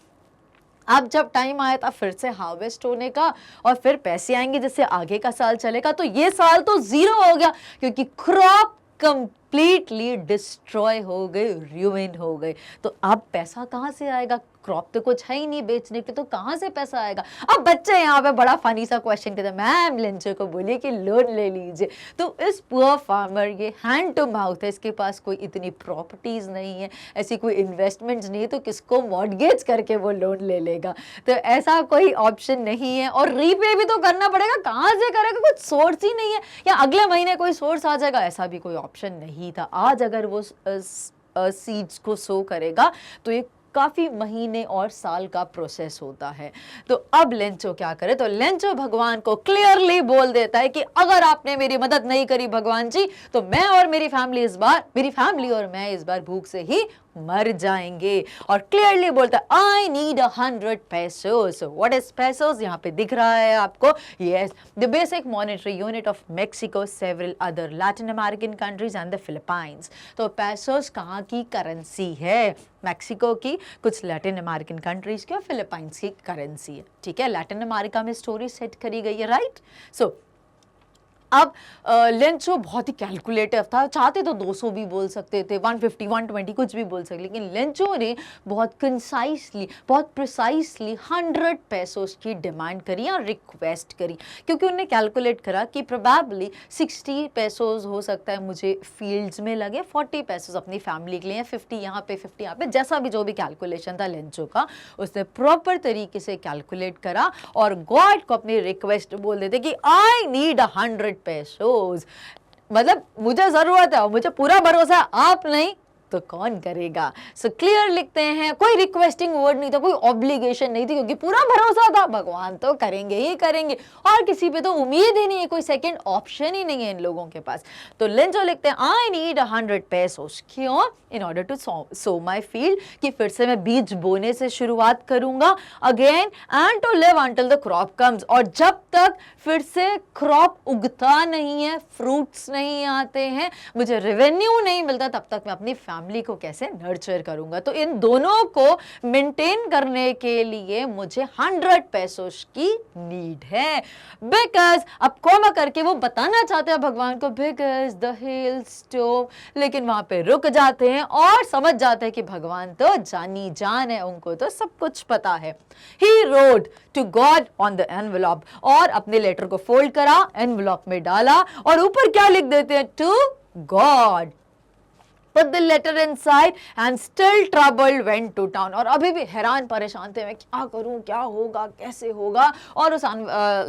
S1: अब जब टाइम आया था फिर से हार्वेस्ट होने का और फिर पैसे आएंगे जिससे आगे का साल चलेगा, तो ये साल तो जीरो हो गया क्योंकि क्रॉप कंप्लीटली डिस्ट्रॉय हो गई, रूइन हो गई. तो अब पैसा कहाँ से आएगा? क्रॉप तो कुछ है ही नहीं बेचने के, तो कहाँ से पैसा आएगा? अब बच्चे यहाँ पे बड़ा फनी सा क्वेश्चन करते हैं, मैम लेंचो को बोलिए कि लोन ले लीजिए. तो इस पुअर फार्मर, ये हैंड टू माउथ है, इसके पास कोई इतनी प्रॉपर्टीज नहीं है, ऐसी कोई इन्वेस्टमेंट्स नहीं है, तो किसको मॉर्गेज करके वो लोन ले लेगा? तो ऐसा कोई ऑप्शन नहीं है. और रीपे भी तो करना पड़ेगा, कहाँ से करेगा? कुछ सोर्स ही नहीं है, या अगले महीने कोई सोर्स आ जाएगा, ऐसा भी कोई ऑप्शन नहीं था. आज अगर वो सीड्स को सो करेगा तो ये काफी महीने और साल का प्रोसेस होता है. तो अब लेंचो क्या करे? तो लेंचो भगवान को क्लियरली बोल देता है कि अगर आपने मेरी मदद नहीं करी भगवान जी, तो मैं और मेरी फैमिली और मैं इस बार भूख से ही मर जाएंगे. और क्लियरली बोलता है I need 100 pesos. What is pesos? यहाँ पे दिख रहा है आपको. Yes, the basic monetary unit of Mexico, several other Latin American countries and the Philippines. तो pesos कहाँ की करेंसी है? मैक्सिको की, कुछ लैटिन अमेरिकन कंट्रीज की और फिलीपाइंस की करेंसी है. ठीक है, लैटिन अमेरिका में स्टोरी सेट करी गई है, राइट? सो अब लेंचो बहुत ही कैलकुलेटिव था, चाहते तो 200 भी बोल सकते थे, 150, 120 कुछ भी बोल सकते, लेकिन लेंचो ने बहुत कंसाइसली, बहुत प्रिसाइसली 100 pesos की डिमांड करी और रिक्वेस्ट करी, क्योंकि उन्होंने कैलकुलेट करा कि प्रोबेबली 60 pesos हो सकता है मुझे फील्ड्स में लगे, 40 pesos अपनी फैमिली के लिए, 50 यहाँ पे, 50 यहाँ पे, जैसा भी जो भी कैलकुलेशन था लेंचो का, उसने प्रॉपर तरीके से कैलकुलेट करा और गॉड को अपनी रिक्वेस्ट बोल देते कि आई नीड 100 pesos. मतलब मुझे जरूरत है और मुझे पूरा भरोसा है, आप नहीं तो कौन करेगा। सो क्लियर लिखते हैं, कोई रिक्वेस्टिंग वर्ड नहीं था, कोई ऑब्लिगेशन नहीं थी, क्योंकि पूरा भरोसा था भगवान तो करेंगे ही करेंगे और किसी पे तो उम्मीद ही नहीं है, कोई सेकंड ऑप्शन ही नहीं है इन लोगों के पास। तो लेंचो लिखते हैं आई नीड 100 पेसोस, क्यों? In order to sow my field, कि फिर से मैं बीज बोने से शुरुआत करूंगा again, and to live until the crop comes, और जब तक फिर से क्रॉप उगता नहीं है, फ्रूट्स नहीं आते हैं, मुझे रेवेन्यू नहीं मिलता, तब तक मैं अपनी फैमिली को कैसे नर्चर करूंगा। तो इन दोनों को मेंटेन करने के लिए मुझे 100 पेसोस की नीड है। बिकॉज अब कॉमा करके वो बताना चाहते हैं भगवान को, बिकॉज द हिल स्टोव, लेकिन वहां पे रुक जाते हैं और समझ जाते हैं कि भगवान तो जानी जान है, उनको तो सब कुछ पता है। He wrote to God on the envelope, और अपने लेटर को फोल्ड करा, एनवेलप में डाला और ऊपर क्या लिख देते हैं, to God. Put the letter inside and still troubled went to town, और अभी भी हैरान परेशान थे, मैं क्या करूं, क्या होगा, कैसे होगा। और उस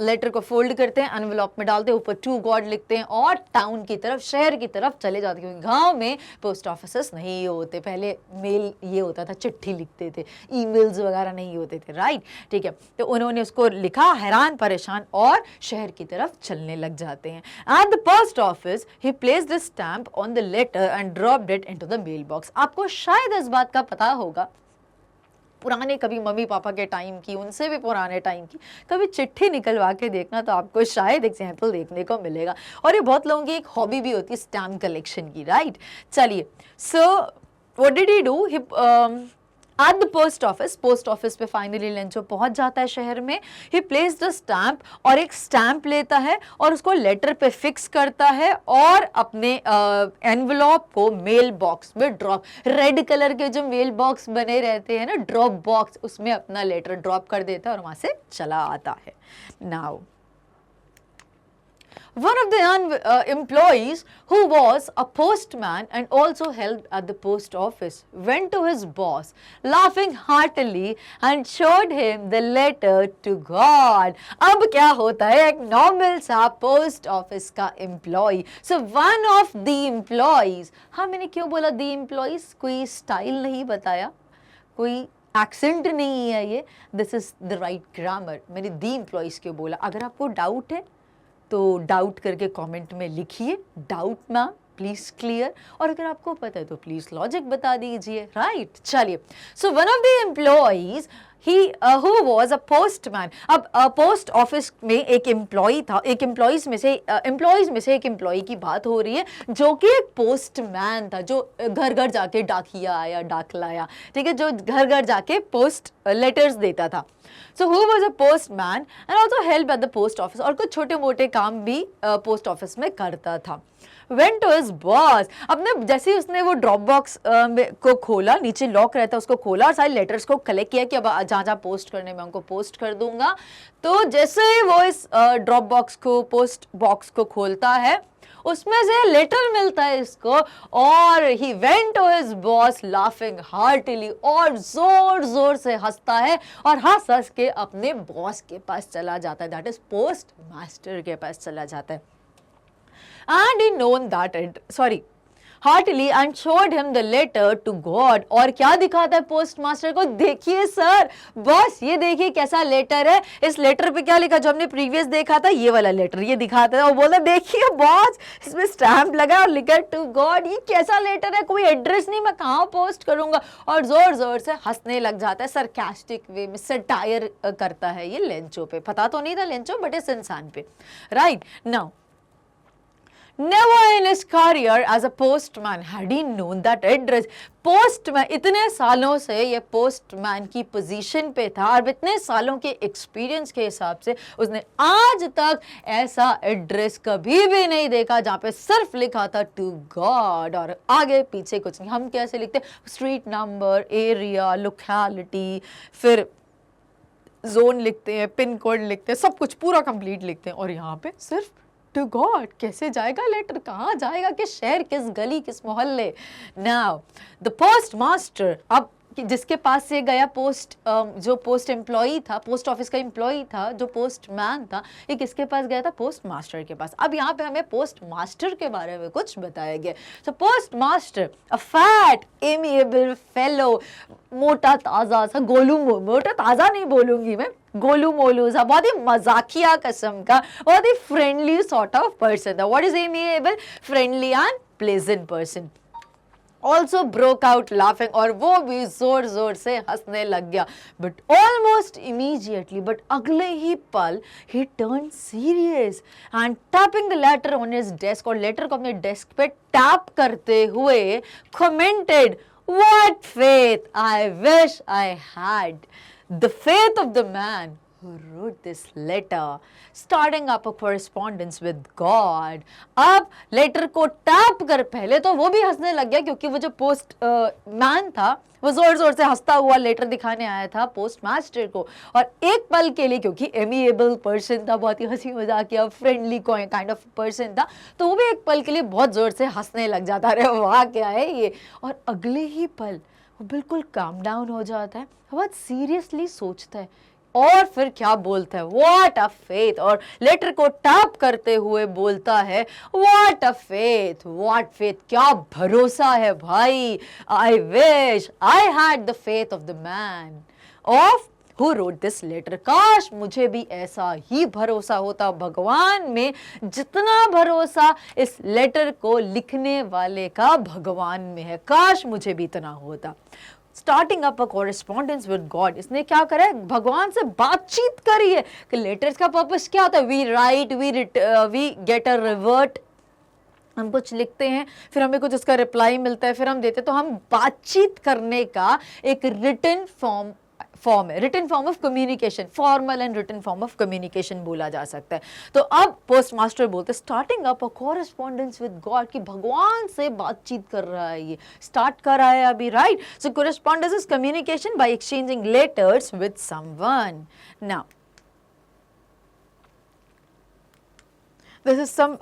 S1: लेटर को फोल्ड करते हैं, एनवेलप में डालते हैं, ऊपर टू गॉड लिखते हैं और टाउन की तरफ, शहर की तरफ चले जाते हैं, क्योंकि गांव में पोस्ट ऑफिस नहीं होते, पहले मेल ये होता था, चिट्ठी लिखते थे, ईमेल्स वगैरह नहीं होते थे, राइट। ठीक है, तो उन्होंने उसको लिखा हैरान परेशान और शहर की तरफ चलने लग जाते हैं। At the post office he placed the stamp on the letter and dropped into the mailbox। आपको शायद इस बात का पता होगा, पुराने कभी मम्मी पापा के टाइम की, उनसे भी पुराने टाइम की कभी चिट्ठी निकलवा के देखना, तो आपको शायद एग्जाम्पल देखने को मिलेगा। और ये बहुत लोगों की एक हॉबी भी होती है स्टैम्प कलेक्शन की, राइट। चलिए, so what did he do, eight the post office पे फाइनली लेंचो पहुंच जाता है शहर में। ही प्लेस द स्टैम्प, और एक स्टैम्प लेता है और उसको लेटर पे फिक्स करता है और अपने एनवेलप को मेल बॉक्स में ड्रॉप, रेड कलर के जो मेल बॉक्स बने रहते हैं ना, ड्रॉप बॉक्स, उसमें अपना लेटर ड्रॉप कर देता है और वहां से चला आता है। Now one of the employees, who was a postman and also helped at the post office, went to his boss laughing heartily and showed him the letter to God। अब क्या होता है, एक नॉर्मल सा पोस्ट ऑफिस का employee, so one of the employees, हाँ मैंने क्यों बोला द एम्प्लॉयज, कोई स्टाइल नहीं बताया, कोई एक्सेंट नहीं है ये, this is the right grammar, मैंने द एम्प्लॉयज क्यों बोला। अगर आपको डाउट है तो डाउट करके कमेंट में लिखिए, डाउट मैम प्लीज क्लियर, और अगर आपको पता है तो प्लीज लॉजिक बता दीजिए, राइट। चलिए, सो one of the employees who was a postman। अब पोस्ट ऑफिस में एक एम्प्लॉय था, एक एम्प्लॉयज में से एक एम्प्लॉय की बात हो रही है जो कि एक पोस्टमैन था, जो घर घर जाके डाकिया आया, डाक लाया, ठीक है, जो घर घर जाके पोस्ट लेटर्स देता था। So who was a postman and also helped at the post office, और कुछ छोटे मोटे काम भी पोस्ट ऑफिस में करता था। Went to his boss, अपने जैसे ही उसने वो ड्रॉप बॉक्स को खोला, नीचे लॉक रहता है, उसको खोला और सारे लेटर्स को कलेक्ट किया कि अब जहाँ जहाँ पोस्ट करने में उनको पोस्ट कर दूंगा। तो जैसे ही वो इस ड्रॉप बॉक्स को, पोस्ट बॉक्स को खोलता है, उसमें से लेटर मिलता है इसको, और he went to his boss laughing heartily, और जोर जोर से हंसता है और हंस हंस के अपने बॉस के पास चला जाता है, दैट इज पोस्ट मास्टर के पास चला जाता है। And he known that heartily and showed him the letter to God। और क्या दिखाता है पोस्ट मास्टर को, देखिए सर, बस ये देखिए कैसा लेटर है, इस लेटर पे क्या लिखा, जो हमने प्रीवियस देखा था ये वाला लेटर, ये दिखाता है, और बोला देखिए बॉस, इसमें स्टैम्प लगा और लिखा टू गॉड, ये कैसा लेटर है, कोई एड्रेस नहीं, मैं कहाँ पोस्ट करूंगा, और जोर जोर से हंसने लग जाता है, सरकास्टिक वे में सटायर करता है ये लेंचो पे। पता तो नहीं था लेंचो, बट इस इंसान पे, right. Now never in his career as a postman had he known that address। Postman, इतने सालों से ये पोस्टमैन की पोजीशन पे था और इतने सालों के एक्सपीरियंस के हिसाब से उसने आज तक ऐसा एड्रेस कभी भी नहीं देखा जहाँ पे सिर्फ लिखा था टू गॉड और आगे पीछे कुछ नहीं। हम कैसे लिखते, स्ट्रीट नंबर, एरिया, लोकेलिटी, फिर जोन लिखते हैं, पिन कोड लिखते हैं, सब कुछ पूरा कंप्लीट लिखते हैं, और यहाँ पे सिर्फ टू गॉड। कैसे जाएगा लेटर, कहाँ जाएगा, किस शहर, किस गली, किस मोहल्ले। नाउ द पोस्ट मास्टर, अब कि जिसके पास से गया पोस्ट, जो पोस्ट एम्प्लॉई था, पोस्ट ऑफिस का एम्प्लॉई था, जो पोस्ट मैन था, ये किसके पास गया था? पोस्ट मास्टर के पास। अब यहाँ पे हमें पोस्ट मास्टर के बारे में कुछ बताया गया। तो post master, a fat amiable fellow, मोटा ताजा सा, गोलू मोटा ताजा नहीं बोलूंगी मैं, गोलू मोलू सा, बहुत ही मजाकिया किस्म का, बहुत ही फ्रेंडली सॉर्ट ऑफ पर्सन था। What is amiable? Friendly and pleasant person. Also broke out laughing, और वो भी जोर जोर से हंसने लग गया। बट ऑलमोस्ट इमीजिएटली, बट अगले ही पल ही turn serious and tapping the later on his desk, और लेटर को अपने डेस्क पे टैप करते हुए commented, what faith I wish I had, the faith of the man who wrote this letter, starting up a correspondence with God। अब letter को tap कर, पहले तो वो भी हंसने लग गया क्योंकि वो जो पोस्ट मैन था वो जोर जोर से हंसता हुआ लेटर दिखाने आया था पोस्ट मास्टर को, और एक पल के लिए, क्योंकि एमिएबल पर्सन था, बहुत ही हंसी मजाकिया फ्रेंडली काइंड ऑफ पर्सन था, तो वो भी एक पल के लिए बहुत जोर से हंसने लग जाता, अरे वाह क्या है ये। और अगले ही पल वो बिल्कुल काम डाउन हो जाता है, बहुत सीरियसली सोचता है, और फिर क्या बोलता है, व्हाट अ फेथ, और लेटर को टैप करते हुए बोलता है, what a faith, what faith, क्या भरोसा है भाई, I wish I had the faith of the man of who wrote this letter. काश मुझे भी ऐसा ही भरोसा होता भगवान में, जितना भरोसा इस लेटर को लिखने वाले का भगवान में है, काश मुझे भी इतना होता। Starting up a correspondence with God, इसने क्या करा है? भगवान से बातचीत करी है कि लेटर्स का पर्पस क्या होता है? We write, we get a revert, हम कुछ लिखते हैं, फिर हमें कुछ उसका रिप्लाई मिलता है, फिर हम देते हैं, तो हम बातचीत करने का एक रिटन फॉर्म है, written form of communication, formal and written form of communication बोला जा सकता है। तो अब पोस्ट मास्टर बोलते starting up a correspondence with God, कि भगवान से बातचीत कर रहा है, ये स्टार्ट कर रहा है अभी, right. So correspondence is communication by exchanging letters with someone. Now this is some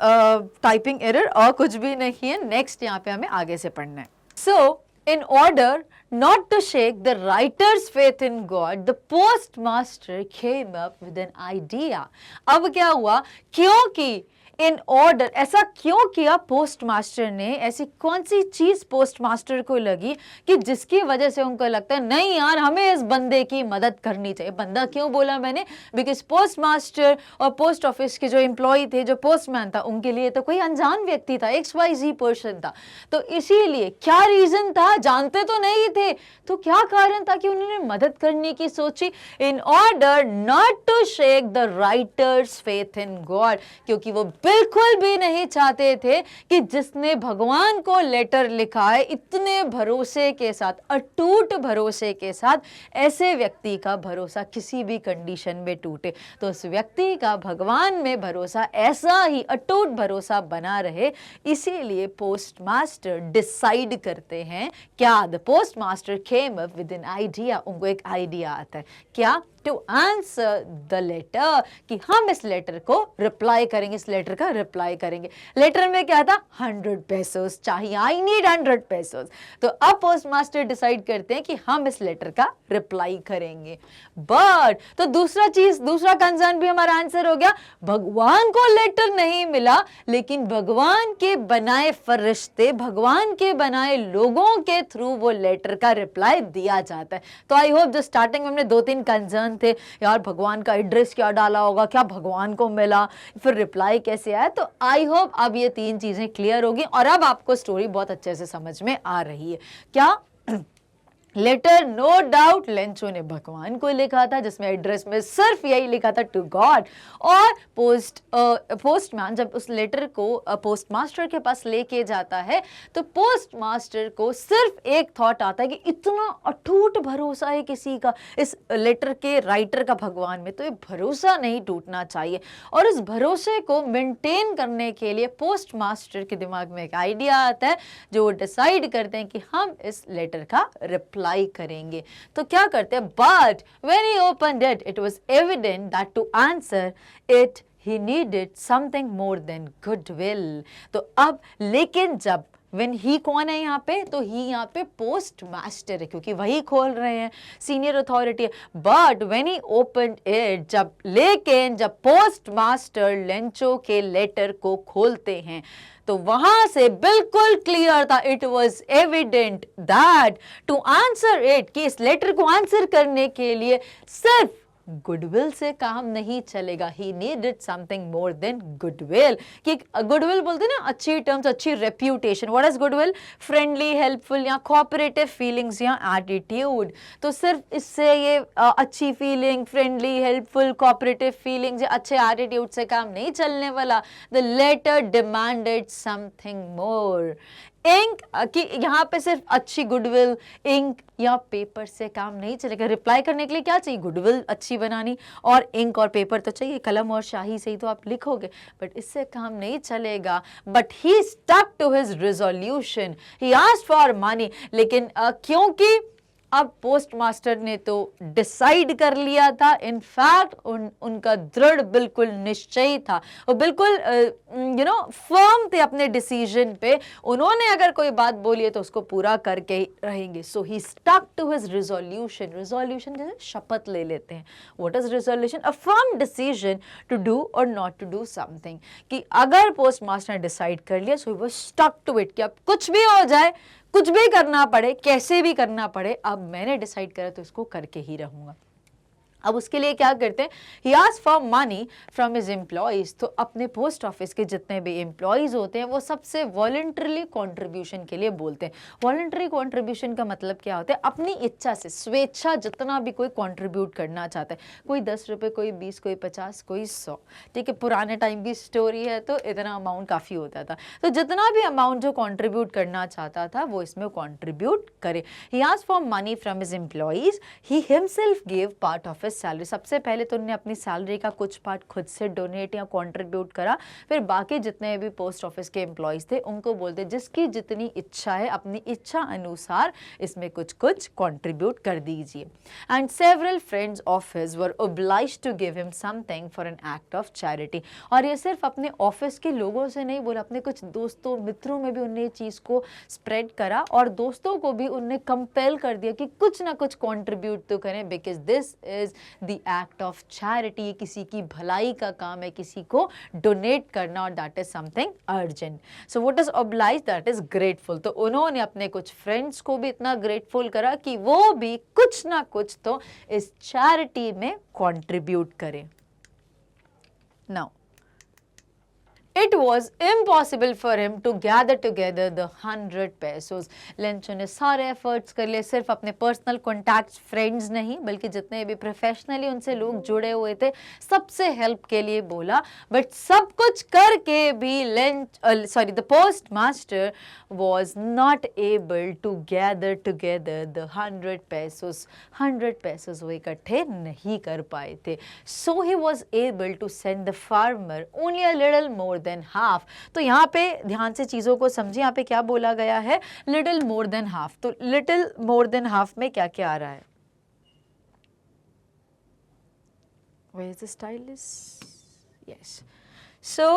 S1: typing error और कुछ भी नहीं है। नेक्स्ट यहाँ पे हमें आगे से पढ़ना है। सो in order not to shake the writer's faith in God, the postmaster came up with an idea। अब क्या हुआ? क्योंकि इन ऑर्डर, ऐसा क्यों किया पोस्ट मास्टर ने, ऐसी कौन सी चीज पोस्ट मास्टर को लगी कि जिसकी वजह से उनको लगता है नहीं यार हमें इस बंदे की मदद करनी चाहिए। बंदा क्यों बोला मैंने? बिकॉज पोस्ट मास्टर और पोस्ट ऑफिस के जो एम्प्लॉय थे, जो पोस्टमैन था, उनके लिए तो कोई अनजान व्यक्ति था, XYZ पर्सन था। तो इसीलिए क्या रीजन था? जानते तो नहीं थे, तो क्या कारण था कि उन्होंने मदद करने की सोची? In order not to shake the writer's faith in God, क्योंकि वो बिल्कुल भी नहीं चाहते थे कि जिसने भगवान को लेटर लिखा है इतने भरोसे के साथ, अटूट भरोसे के साथ, ऐसे व्यक्ति का भरोसा किसी भी कंडीशन में टूटे। तो उस व्यक्ति का भगवान में भरोसा ऐसा ही अटूट भरोसा बना रहे, इसीलिए पोस्ट मास्टर डिसाइड करते हैं क्या, the post master came up with an idea, उनको एक आइडिया आता है क्या, टू आंसर द लेटर, कि हम इस लेटर को रिप्लाई करेंगे, इस लेटर का रिप्लाई करेंगे। लेटर में क्या था? 100 पेसोस चाहिए, आई नीड 100 पेसोस। तो अब पोस्ट मास्टर डिसाइड करते हैं कि हम इस लेटर का रिप्लाई करेंगे। बट तो दूसरा कंसर्न भी हमारा आंसर हो गया, भगवान को लेटर नहीं मिला, लेकिन भगवान के बनाए फरिश्ते, भगवान के बनाए लोगों के थ्रू वो लेटर का रिप्लाई दिया जाता है। तो आई होप जो स्टार्टिंग में हमने 2-3 कंसर्न थे, यार भगवान का एड्रेस क्या डाला होगा, क्या भगवान को मिला, फिर रिप्लाई कैसे आया, तो आई होप अब ये 3 चीजें क्लियर होगी और अब आपको स्टोरी बहुत अच्छे से समझ में आ रही है। क्या लेटर नो डाउट लेंचो ने भगवान को लिखा था, जिसमें एड्रेस में सिर्फ यही लिखा था टू गॉड, और पोस्टमैन जब उस लेटर को पोस्ट मास्टर के पास लेके जाता है तो पोस्ट मास्टर को सिर्फ एक थॉट आता है कि इतना अटूट भरोसा है किसी का इस लेटर के राइटर का भगवान में, तो ये भरोसा नहीं टूटना चाहिए। और इस भरोसे को मेंटेन करने के लिए पोस्ट मास्टर के दिमाग में एक आइडिया आता है, जो वो डिसाइड करते हैं कि हम इस लेटर का रिप्लाई करेंगे। तो क्या करते हैं, but when he opened it, it was evident that to answer it he needed something more than goodwill। तो अब लेकिन जब व्हेन ही कौन है यहाँ पे, तो ही यहाँ पे पोस्ट मास्टर है क्योंकि वही खोल रहे हैं, सीनियर अथॉरिटी है। But when he open it, लेकिन जब पोस्ट मास्टर लेंचो के लेटर को खोलते हैं तो वहां से बिल्कुल क्लियर था, it was evident that to answer it, कि इस लेटर को आंसर करने के लिए सिर्फ गुडविल से काम नहीं चलेगा, he needed something more than goodwill. कि गुडविल बोलते हैं ना, अच्छी टर्म्स, अच्छी reputation. What is goodwill? Friendly, helpful या कोऑपरेटिव फीलिंग्स या एटीट्यूड। तो सिर्फ इससे ये अच्छी feeling, friendly, helpful, cooperative feelings या अच्छे एटीट्यूड से काम नहीं चलने वाला। The letter demanded something more. Ink, कि यहाँ पे सिर्फ अच्छी गुडविल, इंक या पेपर से काम नहीं चलेगा। रिप्लाई करने के लिए क्या चाहिए? गुडविल अच्छी बनानी, और इंक और पेपर तो चाहिए, कलम और शाही से ही तो आप लिखोगे, बट इससे काम नहीं चलेगा। But he stuck to his resolution, he asked for money. लेकिन क्योंकि अब पोस्ट मास्टर ने तो डिसाइड कर लिया था, इनफैक्ट उनका दृढ़ बिल्कुल निश्चय था, वो बिल्कुल फर्म थे अपने डिसीजन पे। उन्होंने अगर कोई बात बोली है तो उसको पूरा करके ही रहेंगे। So he stuck to his resolution. Resolution जैसे शपथ ले लेते हैं। What is resolution? A firm decision to do or not to do something. कि अगर पोस्ट मास्टर ने डिसाइड कर लिया, so he was stuck to it, कि अब कुछ भी हो जाए, कुछ भी करना पड़े, कैसे भी करना पड़े, अब मैंने डिसाइड करा तो इसको करके ही रहूंगा। अब उसके लिए क्या करते हैं? ही asked for money from his employees. तो अपने पोस्ट ऑफिस के जितने भी एम्प्लॉइज होते हैं वो सबसे वॉलंटरली कंट्रीब्यूशन के लिए बोलते हैं। वॉलंटरी कंट्रीब्यूशन का मतलब क्या होता है? अपनी इच्छा से, स्वेच्छा, जितना भी कोई कंट्रीब्यूट करना चाहता है। कोई 10 रुपये, कोई 20, कोई 50, कोई 100। ठीक है, पुराने टाइम की स्टोरी है तो इतना अमाउंट काफ़ी होता था। तो जितना भी अमाउंट जो कंट्रीब्यूट करना चाहता था वो इसमें कंट्रीब्यूट करे। ही asked for money from his employees. He himself give part of salary. सबसे पहले तो उन्होंने अपनी सैलरी का कुछ पार्ट खुद से डोनेट या कंट्रीब्यूट करा, फिर बाकी जितने भी पोस्ट ऑफिस के एम्प्लॉइज थे उनको बोलते जिसकी जितनी इच्छा है अपनी इच्छा अनुसार इसमें कुछ कुछ कंट्रीब्यूट कर दीजिए। And several friends of his were obliged to give him something for an act of charity. और ये सिर्फ अपने ऑफिस के लोगों से नहीं बोला, अपने कुछ दोस्तों मित्रों में भी उन्होंने चीज़ को स्प्रेड करा और दोस्तों को भी उन्होंने कंपेल कर दिया कि कुछ ना कुछ कंट्रीब्यूट तो करें, because this is the act of charity. ये किसी की भलाई का काम है, किसी को डोनेट करना, और that is something urgent. So what is oblige? That is grateful. तो उन्होंने अपने कुछ फ्रेंड्स को भी इतना ग्रेटफुल करा कि वो भी कुछ ना कुछ तो इस चैरिटी में कंट्रीब्यूट करें। Now it was impossible for him to gather together the 100 pesos. Lencho ने सारे एफर्ट्स कर लिए, सिर्फ अपने पर्सनल कॉन्टैक्ट्स, फ्रेंड्स नहीं बल्कि जितने भी प्रोफेशनली उनसे लोग जुड़े हुए थे सबसे हेल्प के लिए बोला। बट सब कुछ करके भी the post master was not able to gather together the 100 pesos. 100 pesos वो इकट्ठे नहीं कर पाए थे। So he was able to send the farmer only a little more than half. तो यहाँ पे ध्यान से चीज़ों को समझिए, यहाँ पे क्या बोला गया है? little more than half। तो little more than half में क्या क्या आ रहा है? Where is the stylus? Yes. So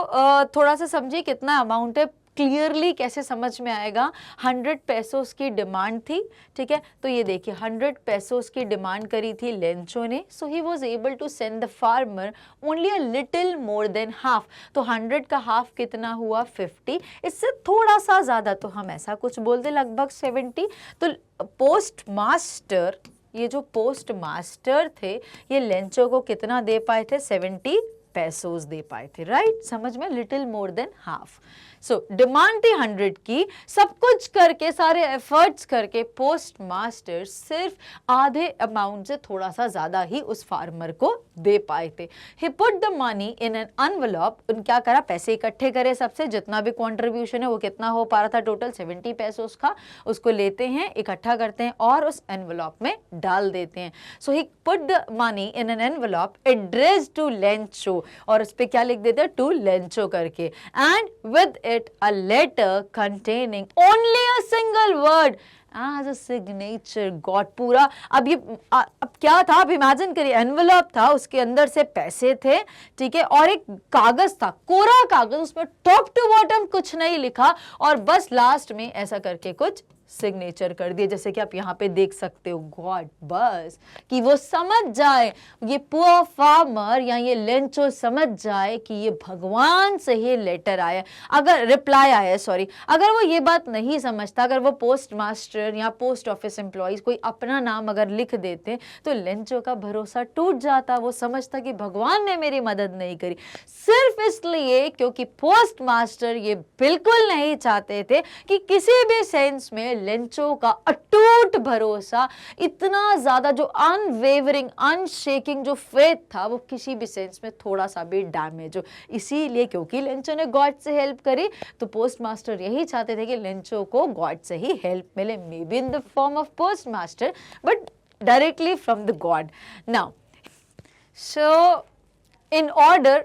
S1: थोड़ा सा समझिए कितना अमाउंट है, क्लियरली कैसे समझ में आएगा। 100 पेसोस की डिमांड थी, ठीक है। तो ये देखिए 100 पेसोस की डिमांड करी थी लेंचो ने। So he was able to send the farmer only a little more than half. तो 100 का हाफ कितना हुआ? 50। इससे थोड़ा सा ज़्यादा तो हम ऐसा कुछ बोल दे लगभग 70। तो पोस्ट मास्टर, ये जो पोस्ट मास्टर थे ये लेंचो को कितना दे पाए थे? 70 पेसोस दे पाए थे, राइट। समझ में? Little more than half. So demand थी 100 की, सब कुछ करके, सारे एफर्ट्स करके पोस्ट मास्टर सिर्फ आधे अमाउंट से थोड़ा सा ज़्यादा ही उस फार्मर को दे पाए थे। He put the money in an envelope. उन क्या करा? पैसे इकट्ठे करे सबसे, जितना भी कॉन्ट्रीब्यूशन है वो कितना हो पा रहा था टोटल 70 पेसोस का, उसको लेते हैं, इकट्ठा करते हैं और उस एनवेलप में डाल देते हैं। So he put the money in an envelope addressed to Lencho. Lencho, और उस पे क्या लिख देते हैं, टू लेंचो करके, and with it a letter containing only a single word as a signature God. पूरा अब ये अब क्या था, अब इमेजिन करिए, एनवेलप था, उसके अंदर से पैसे थे, ठीक है, और एक कागज था, कोरा कागज, उसमें टॉप टू बॉटम कुछ नहीं लिखा, और बस लास्ट में ऐसा करके कुछ सिग्नेचर कर दिए, जैसे कि आप यहाँ पे देख सकते हो। गॉड, बस कि वो समझ जाए, ये पुअर फार्मर या ये लेंचो समझ जाए कि ये भगवान से ही लेटर आया, अगर रिप्लाई आया, सॉरी, अगर वो ये बात नहीं समझता, अगर वो पोस्ट मास्टर या पोस्ट ऑफिस एम्प्लॉइज कोई अपना नाम अगर लिख देते तो लेंचो का भरोसा टूट जाता, वो समझता कि भगवान ने मेरी मदद नहीं करी, सिर्फ इसलिए क्योंकि पोस्ट मास्टर ये बिल्कुल नहीं चाहते थे कि किसी भी सेंस में लेंचो का अटूट भरोसा, इतना ज्यादा जो अनवेवरिंग अनशेकिंग जो फेथ था, वो किसी भी सेंस में थोड़ा सा भी डैमेज हो। इसीलिए क्योंकि लेंचो ने गॉड से हेल्प करी, तो पोस्ट मास्टर यही चाहते थे कि लेंचो को गॉड से ही हेल्प मिले, may be in the form of post master, but directly from the God. Now so in order,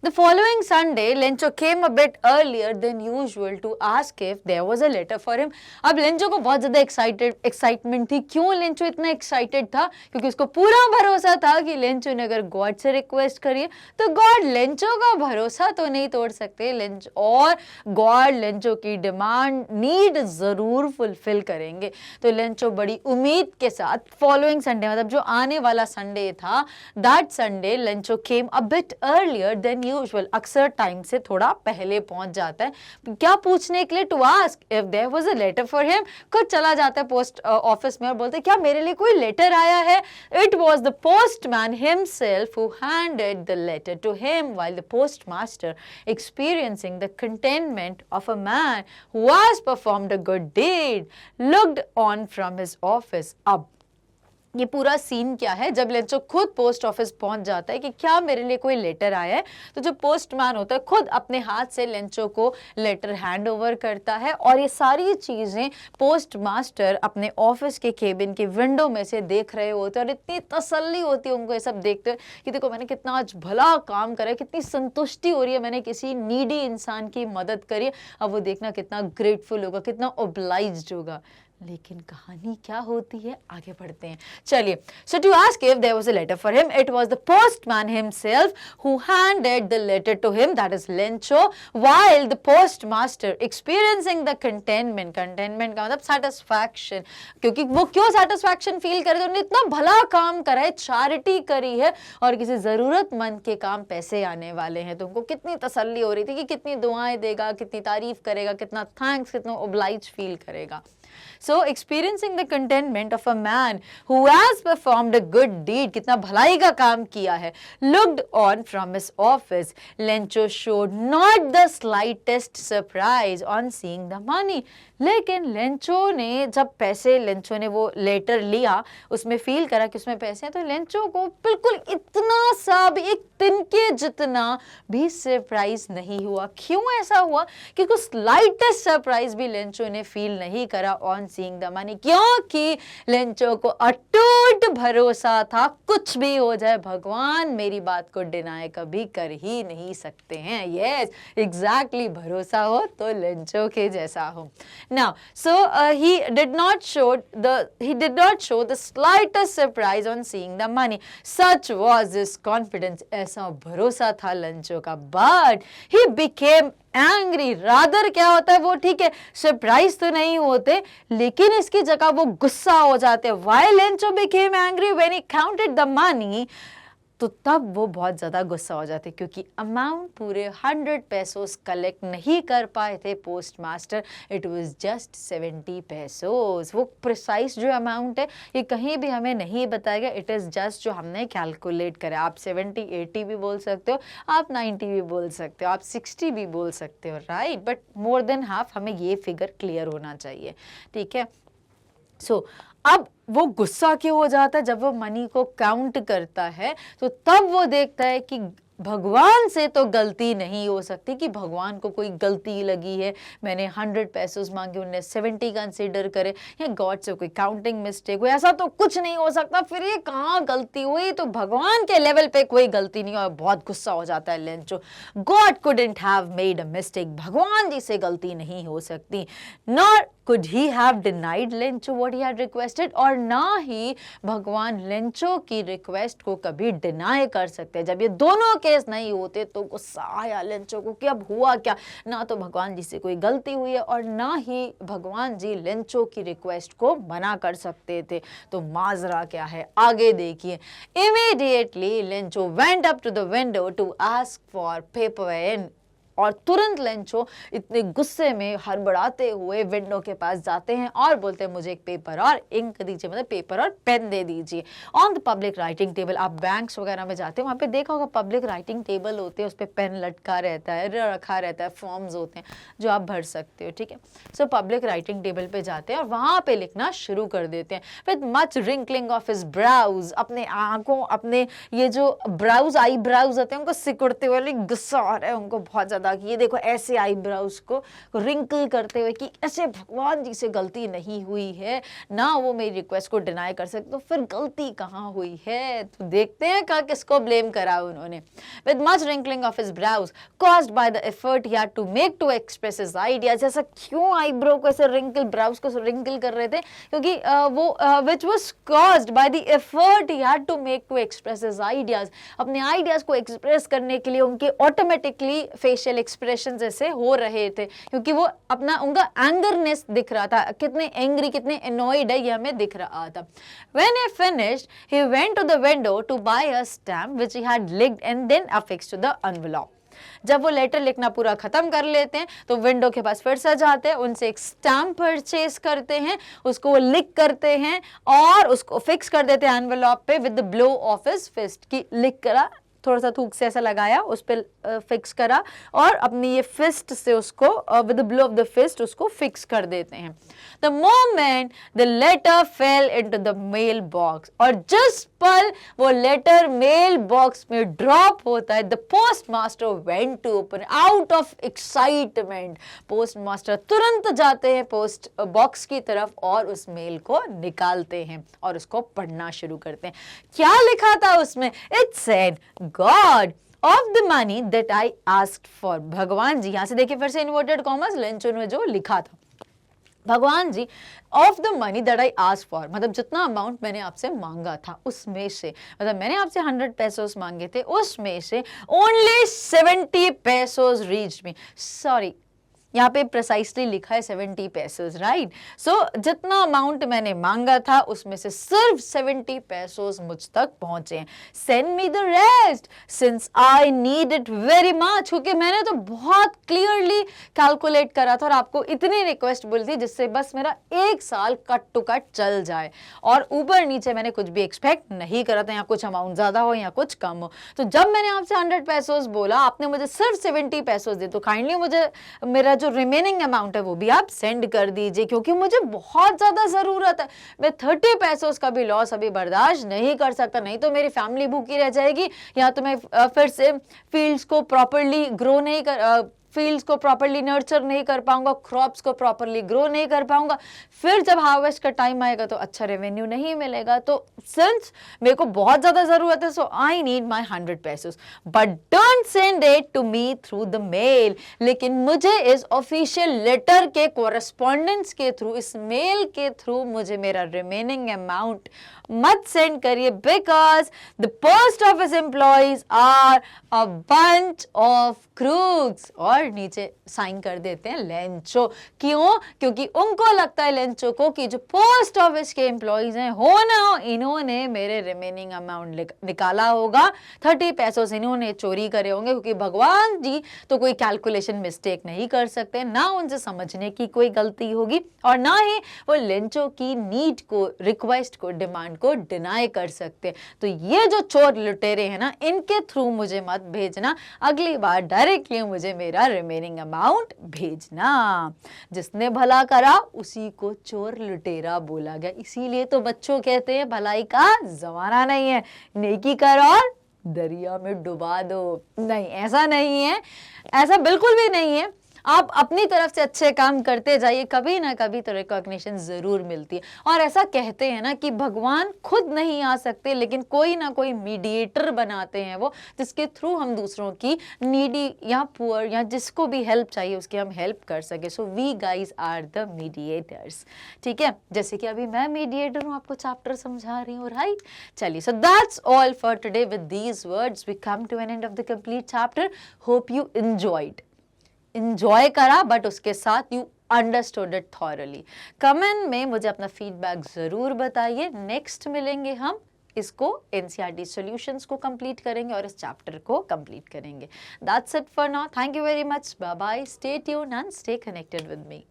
S1: the following Sunday, Lencho came a bit earlier than usual to ask if there was a letter for him. अब Lencho को बहुत ज़्यादा excitement थी। क्यों Lencho इतना excited था? क्योंकि उसको पूरा भरोसा था कि लेंचो ने अगर गॉड से रिक्वेस्ट करी है तो गॉड लेंचो का भरोसा तो नहीं तोड़ सकते, लेंचो और गॉड लेंचो की डिमांड नीड ज़रूर फुलफिल करेंगे। तो लेंचो बड़ी उम्मीद के साथ फॉलोइंग संडे, मतलब जो आने वाला संडे था, that Sunday Lencho came a bit earlier than usual, अक्सर टाइम से थोड़ा पहले पहुंच जाता है, क्या पूछने के लिए, to ask if there was a letter for him. खुद चला जाता है पोस्ट ऑफिस में और बोलते क्या मेरे लिए कोई लेटर आया है। It was the postman himself who handed the letter to him while the postmaster experiencing the contentment of a man who has performed a good deed looked on from his office. अब ये पूरा scene क्या है, जब Lencho खुद post office पहुंच जाता है कि क्या मेरे लिए कोई लेटर आया है, तो जो पोस्टमैन होता है खुद अपने हाथ से लेंचो को लेटर हैंड ओवर करता है, और ये सारी चीजें पोस्ट मास्टर अपने ऑफिस के केबिन के विंडो में से देख रहे होते हैं, और इतनी तसल्ली होती है उनको ये सब देखते हुए कि देखो मैंने कितना आज भला काम करा है, कितनी संतुष्टि हो रही है, मैंने किसी नीडी इंसान की मदद करी है। अब वो देखना कितना ग्रेटफुल होगा, कितना ओब्लाइज्ड होगा। लेकिन कहानी क्या होती है, आगे बढ़ते हैं, चलिए। So to ask if there was a letter for him, it was the postman himself who handed the letter to him, that is Lencho, while the postmaster experiencing the contentment का मतलब सेटिस्फैक्शन, क्योंकि वो क्यों satisfaction feel करे, उन्होंने इतना भला काम करा है, चैरिटी करी है, और किसी जरूरतमंद के काम पैसे आने वाले हैं, तो उनको कितनी तसल्ली हो रही थी कि कितनी दुआएं देगा, कितनी तारीफ करेगा, कितना थैंक्स, कितना ओब्लाइज फील करेगा। So experiencing the contentment of a man who has performed a good deed, कितना भलाई का काम किया है, looked on from his office, Lencho showed not the slightest surprise on seeing the money. लेकिन Lencho ने जब पैसे, लेंचो ने वो लेटर लिया, उसमें फील करा कि उसमें पैसे हैं, तो लेंचो को बिल्कुल इतना सा भी, एक तिनके जितना भी सरप्राइज नहीं हुआ। क्यों ऐसा हुआ? क्योंकि स्लाइटेस्ट सरप्राइज भी लेंचो ने फील नहीं करा ऑन सीइंग द मनी, क्योंकि लेंचो को अटूट भरोसा था, कुछ भी हो जाए भगवान मेरी बात को डिनाई कभी कर ही नहीं सकते हैं। यस, एग्जैक्टली, भरोसा हो तो लेंचो के जैसा हो। Now, so he did not show the slightest surprise on seeing the money. Such was his confidence. ऐसा भरोसा था लेंचो का, but he became angry. Rather क्या होता है, वो ठीक है सरप्राइज तो नहीं होते, लेकिन इसकी जगह वो गुस्सा हो जाते हैं। Why Lencho became angry when he counted the money? तो तब वो बहुत ज़्यादा गुस्सा हो जाते, क्योंकि अमाउंट पूरे 100 पैसोस कलेक्ट नहीं कर पाए थे post master, it was just 70 पैसोस। वो प्रिसाइज जो अमाउंट है ये कहीं भी हमें नहीं बताया गया, इट इज़ जस्ट जो हमने कैलकुलेट करा। आप 70, 80 भी बोल सकते हो, आप 90 भी बोल सकते हो, आप 60 भी बोल सकते हो, right, but more than half हमें ये फिगर क्लियर होना चाहिए, ठीक है। सो अब वो गुस्सा क्यों हो जाता है? जब वो मनी को काउंट करता है तो तब वो देखता है कि भगवान से तो गलती नहीं हो सकती कि भगवान को कोई गलती लगी है, मैंने 100 पैसेस मांगे उनने 70 कंसीडर करे, या गॉड से कोई काउंटिंग मिस्टेक हुई, ऐसा तो कुछ नहीं हो सकता। फिर ये कहाँ गलती हुई? तो भगवान के लेवल पे कोई गलती नहीं हुआ। बहुत गुस्सा हो जाता है Lencho. God couldn't have made a mistake, भगवान जी से गलती नहीं हो सकती। Nor could he have denied Lencho what he had requested, और ना ही भगवान लेंचो की रिक्वेस्ट को कभी डिनाई कर सकते। जब ये दोनों केस नहीं होते तो गुस्सा आया लेंचो को कि अब हुआ क्या, ना तो भगवान जी से कोई गलती हुई है और ना ही भगवान जी लेंचो की रिक्वेस्ट को मना कर सकते थे। तो माजरा क्या है आगे देखिए। Immediately Lencho went up to the window to ask for paper and, और तुरंत लेंचो इतने गुस्से में हड़बड़ाते हुए विंडो के पास जाते हैं और बोलते हैं मुझे एक पेपर और इंक दीजिए, मतलब पेपर और पेन दे दीजिए। On the public writing table, आप बैंक्स वगैरह में जाते हैं वहाँ पे देखा होगा पब्लिक राइटिंग टेबल होते हैं, उस पर पेन लटका रहता है, रखा रहता है, फॉर्म्स होते हैं जो आप भर सकते हो, ठीक है। सो पब्लिक राइटिंग टेबल पे जाते हैं और वहाँ पे लिखना शुरू कर देते हैं। With much wrinkling of his brows, अपने आंखों, अपने ये जो ब्राउज आई ब्राउज होते हैं उनको सिकुड़ते हुए, गुस्सा आ रहा है उनको बहुत ज्यादा कि ये देखो ऐसे आईब्राउज को रिंकल करते हुए कि ऐसे भगवान जी से गलती नहीं हुई है, ना वो मेरी रिक्वेस्ट को डिनाई कर सकते, तो फिर गलती कहाँ हुई है? तो देखते हैं कहाँ किसको ब्लेम करा उन्होंने। With much wrinkling of his brows caused by the effort he had to make to express his ideas, ऐसा क्यों आईब्रो को ऐसे रिंकल, ब्राउज को रिंकल कर रहे थे? क्योंकि वो which was caused by the effort he had to make to express his ideas, अपने आइडियाज को एक्सप्रेस करने के लिए उनके ऑटोमेटिकली फेशियल एक्सप्रेशन जैसे हो रहे थे, क्योंकि वो अपना उनका एंगरनेस दिख रहा था, कितने एंग्री, कितने एनॉयड है ये हमें दिख रहा था। When he finished, he went to the window to buy a stamp which he had licked and then affixed to the envelope. जब वो लेटर लिखना पूरा खत्म कर लेते हैं तो विंडो के पास फिर से जाते हैं, उनसे एक स्टैम्प परचेज करते हैं, उसको वो लिख करते हैं और उसको फिक्स कर देते हैं एनवेलप पे with the blow of his fist, की लिख करा, थोड़ा सा थूक से ऐसा लगाया, उस पर फिक्स करा और अपनी ये फिस्ट से उसको with the blow of the fist उसको फिक्स कर देते हैं। The moment the letter fell into the mail box, और जिस पल वो लेटर मेल बॉक्स में ड्रॉप होता है, the post master went to open out of excitement, post master तुरंत जाते हैं पोस्ट बॉक्स की तरफ और उस मेल को निकालते हैं और उसको पढ़ना शुरू करते हैं। क्या लिखा था उसमें? It said God of the money that I asked for, भगवान जी, यहां से देखिए फिर से इन्वर्टेड कॉमर्स, लेंचो ने जो लिखा था, भगवान जी of the money that I asked for, मतलब जितना अमाउंट मैंने आपसे मांगा था उसमें से, मतलब मैंने आपसे 100 पैसोस मांगे थे, उसमें से ओनली 70 पैसोस रीच्ड मी, सॉरी यहाँ पे प्रिसाइसली लिखा है 70 पैसेस, राइट। सो जितना अमाउंट मैंने मांगा था उसमें से सिर्फ 70 पैसोस मुझ तक पहुंचे हैं। Send me the rest since I need it very much, क्योंकि मैंने तो बहुत क्लियरली कैलकुलेट करा था और आपको इतनी रिक्वेस्ट बोली थी जिससे बस मेरा 1 साल कट टू कट चल जाए, और ऊपर नीचे मैंने कुछ भी एक्सपेक्ट नहीं करा था, या कुछ अमाउंट ज्यादा हो या कुछ कम हो। तो जब मैंने आपसे 100 पैसोस बोला, आपने मुझे सिर्फ 70 पैसोस दे, तो काइंडली मुझे मेरा जो रिमेनिंग अमाउंट है वो भी आप सेंड कर दीजिए, क्योंकि मुझे बहुत ज्यादा जरूरत है। मैं 30 पैसों का भी लॉस अभी बर्दाश्त नहीं कर सकता, नहीं तो मेरी फैमिली भूखी रह जाएगी, या तो मैं फिर से फील्ड्स को प्रॉपर्ली ग्रो नहीं कर, फील्ड्स को प्रॉपर्ली नर्चर नहीं कर पाऊंगा, क्रॉप्स को प्रॉपर्ली ग्रो नहीं कर पाऊंगा, फिर जब हार्वेस्ट का टाइम आएगा तो अच्छा रेवेन्यू नहीं मिलेगा। तो सिंस मेरे को बहुत ज्यादा जरूरत है, so I need my 100 pesos, but don't send it to me through the mail, लेकिन मुझे इस ऑफिशियल लेटर के कोरेस्पॉन्डेंस के थ्रू, इस मेल के थ्रू मुझे मेरा रिमेनिंग अमाउंट मत सेंड करिए, because the post office employees are a bunch of crooks, और नीचे साइन कर देते हैं लेंचो। क्यों? क्योंकि उनको लगता है लेंचो को कि जो पोस्ट ऑफिस के एम्प्लॉइज हैं, हो ना हो इन्होंने मेरे रिमेनिंग अमाउंट निकाला होगा, 30 पैसों से इन्होंने चोरी करे होंगे, क्योंकि भगवान जी तो कोई कैलकुलेशन मिस्टेक नहीं कर सकते, ना उनसे समझने की कोई गलती होगी और ना ही वो लेंचो की नीड को, रिक्वेस्ट को, डिमांड को डिनाई कर सकते। तो ये जो चोर लुटेरे हैं ना, इनके थ्रू मुझे मत भेजना, अगली बार डायरेक्टली मुझे मेरा रिमेनिंग अमाउंट भेजना। जिसने भला करा उसी को चोर लुटेरा बोला गया, इसीलिए तो बच्चों कहते हैं भलाई का जमाना नहीं है, नेकी कर और दरिया में डुबा दो। नहीं, ऐसा नहीं है, ऐसा बिल्कुल भी नहीं है। आप अपनी तरफ से अच्छे काम करते जाइए, कभी ना कभी तो रिकॉग्निशन जरूर मिलती है। और ऐसा कहते हैं ना कि भगवान खुद नहीं आ सकते, लेकिन कोई ना कोई मीडिएटर बनाते हैं वो, जिसके थ्रू हम दूसरों की नीडी या पुअर या जिसको भी हेल्प चाहिए उसकी हम हेल्प कर सके। So we guys are the mediators. ठीक है, जैसे कि अभी मैं मीडिएटर हूँ, आपको चैप्टर समझा रही हूँ, राइट। चलिए, so that's all for today. With these words we come to an end of the complete chapter. Hope you enjoyed, enjoy करा, बट उसके साथ you understood it thoroughly. Comment में मुझे अपना फीडबैक जरूर बताइए। नेक्स्ट मिलेंगे हम, इसको एनसीईआरटी सॉल्यूशंस को कंप्लीट करेंगे और इस चैप्टर को कंप्लीट करेंगे। That's it for now. Thank you very much. Bye bye. Stay tuned and stay connected with me.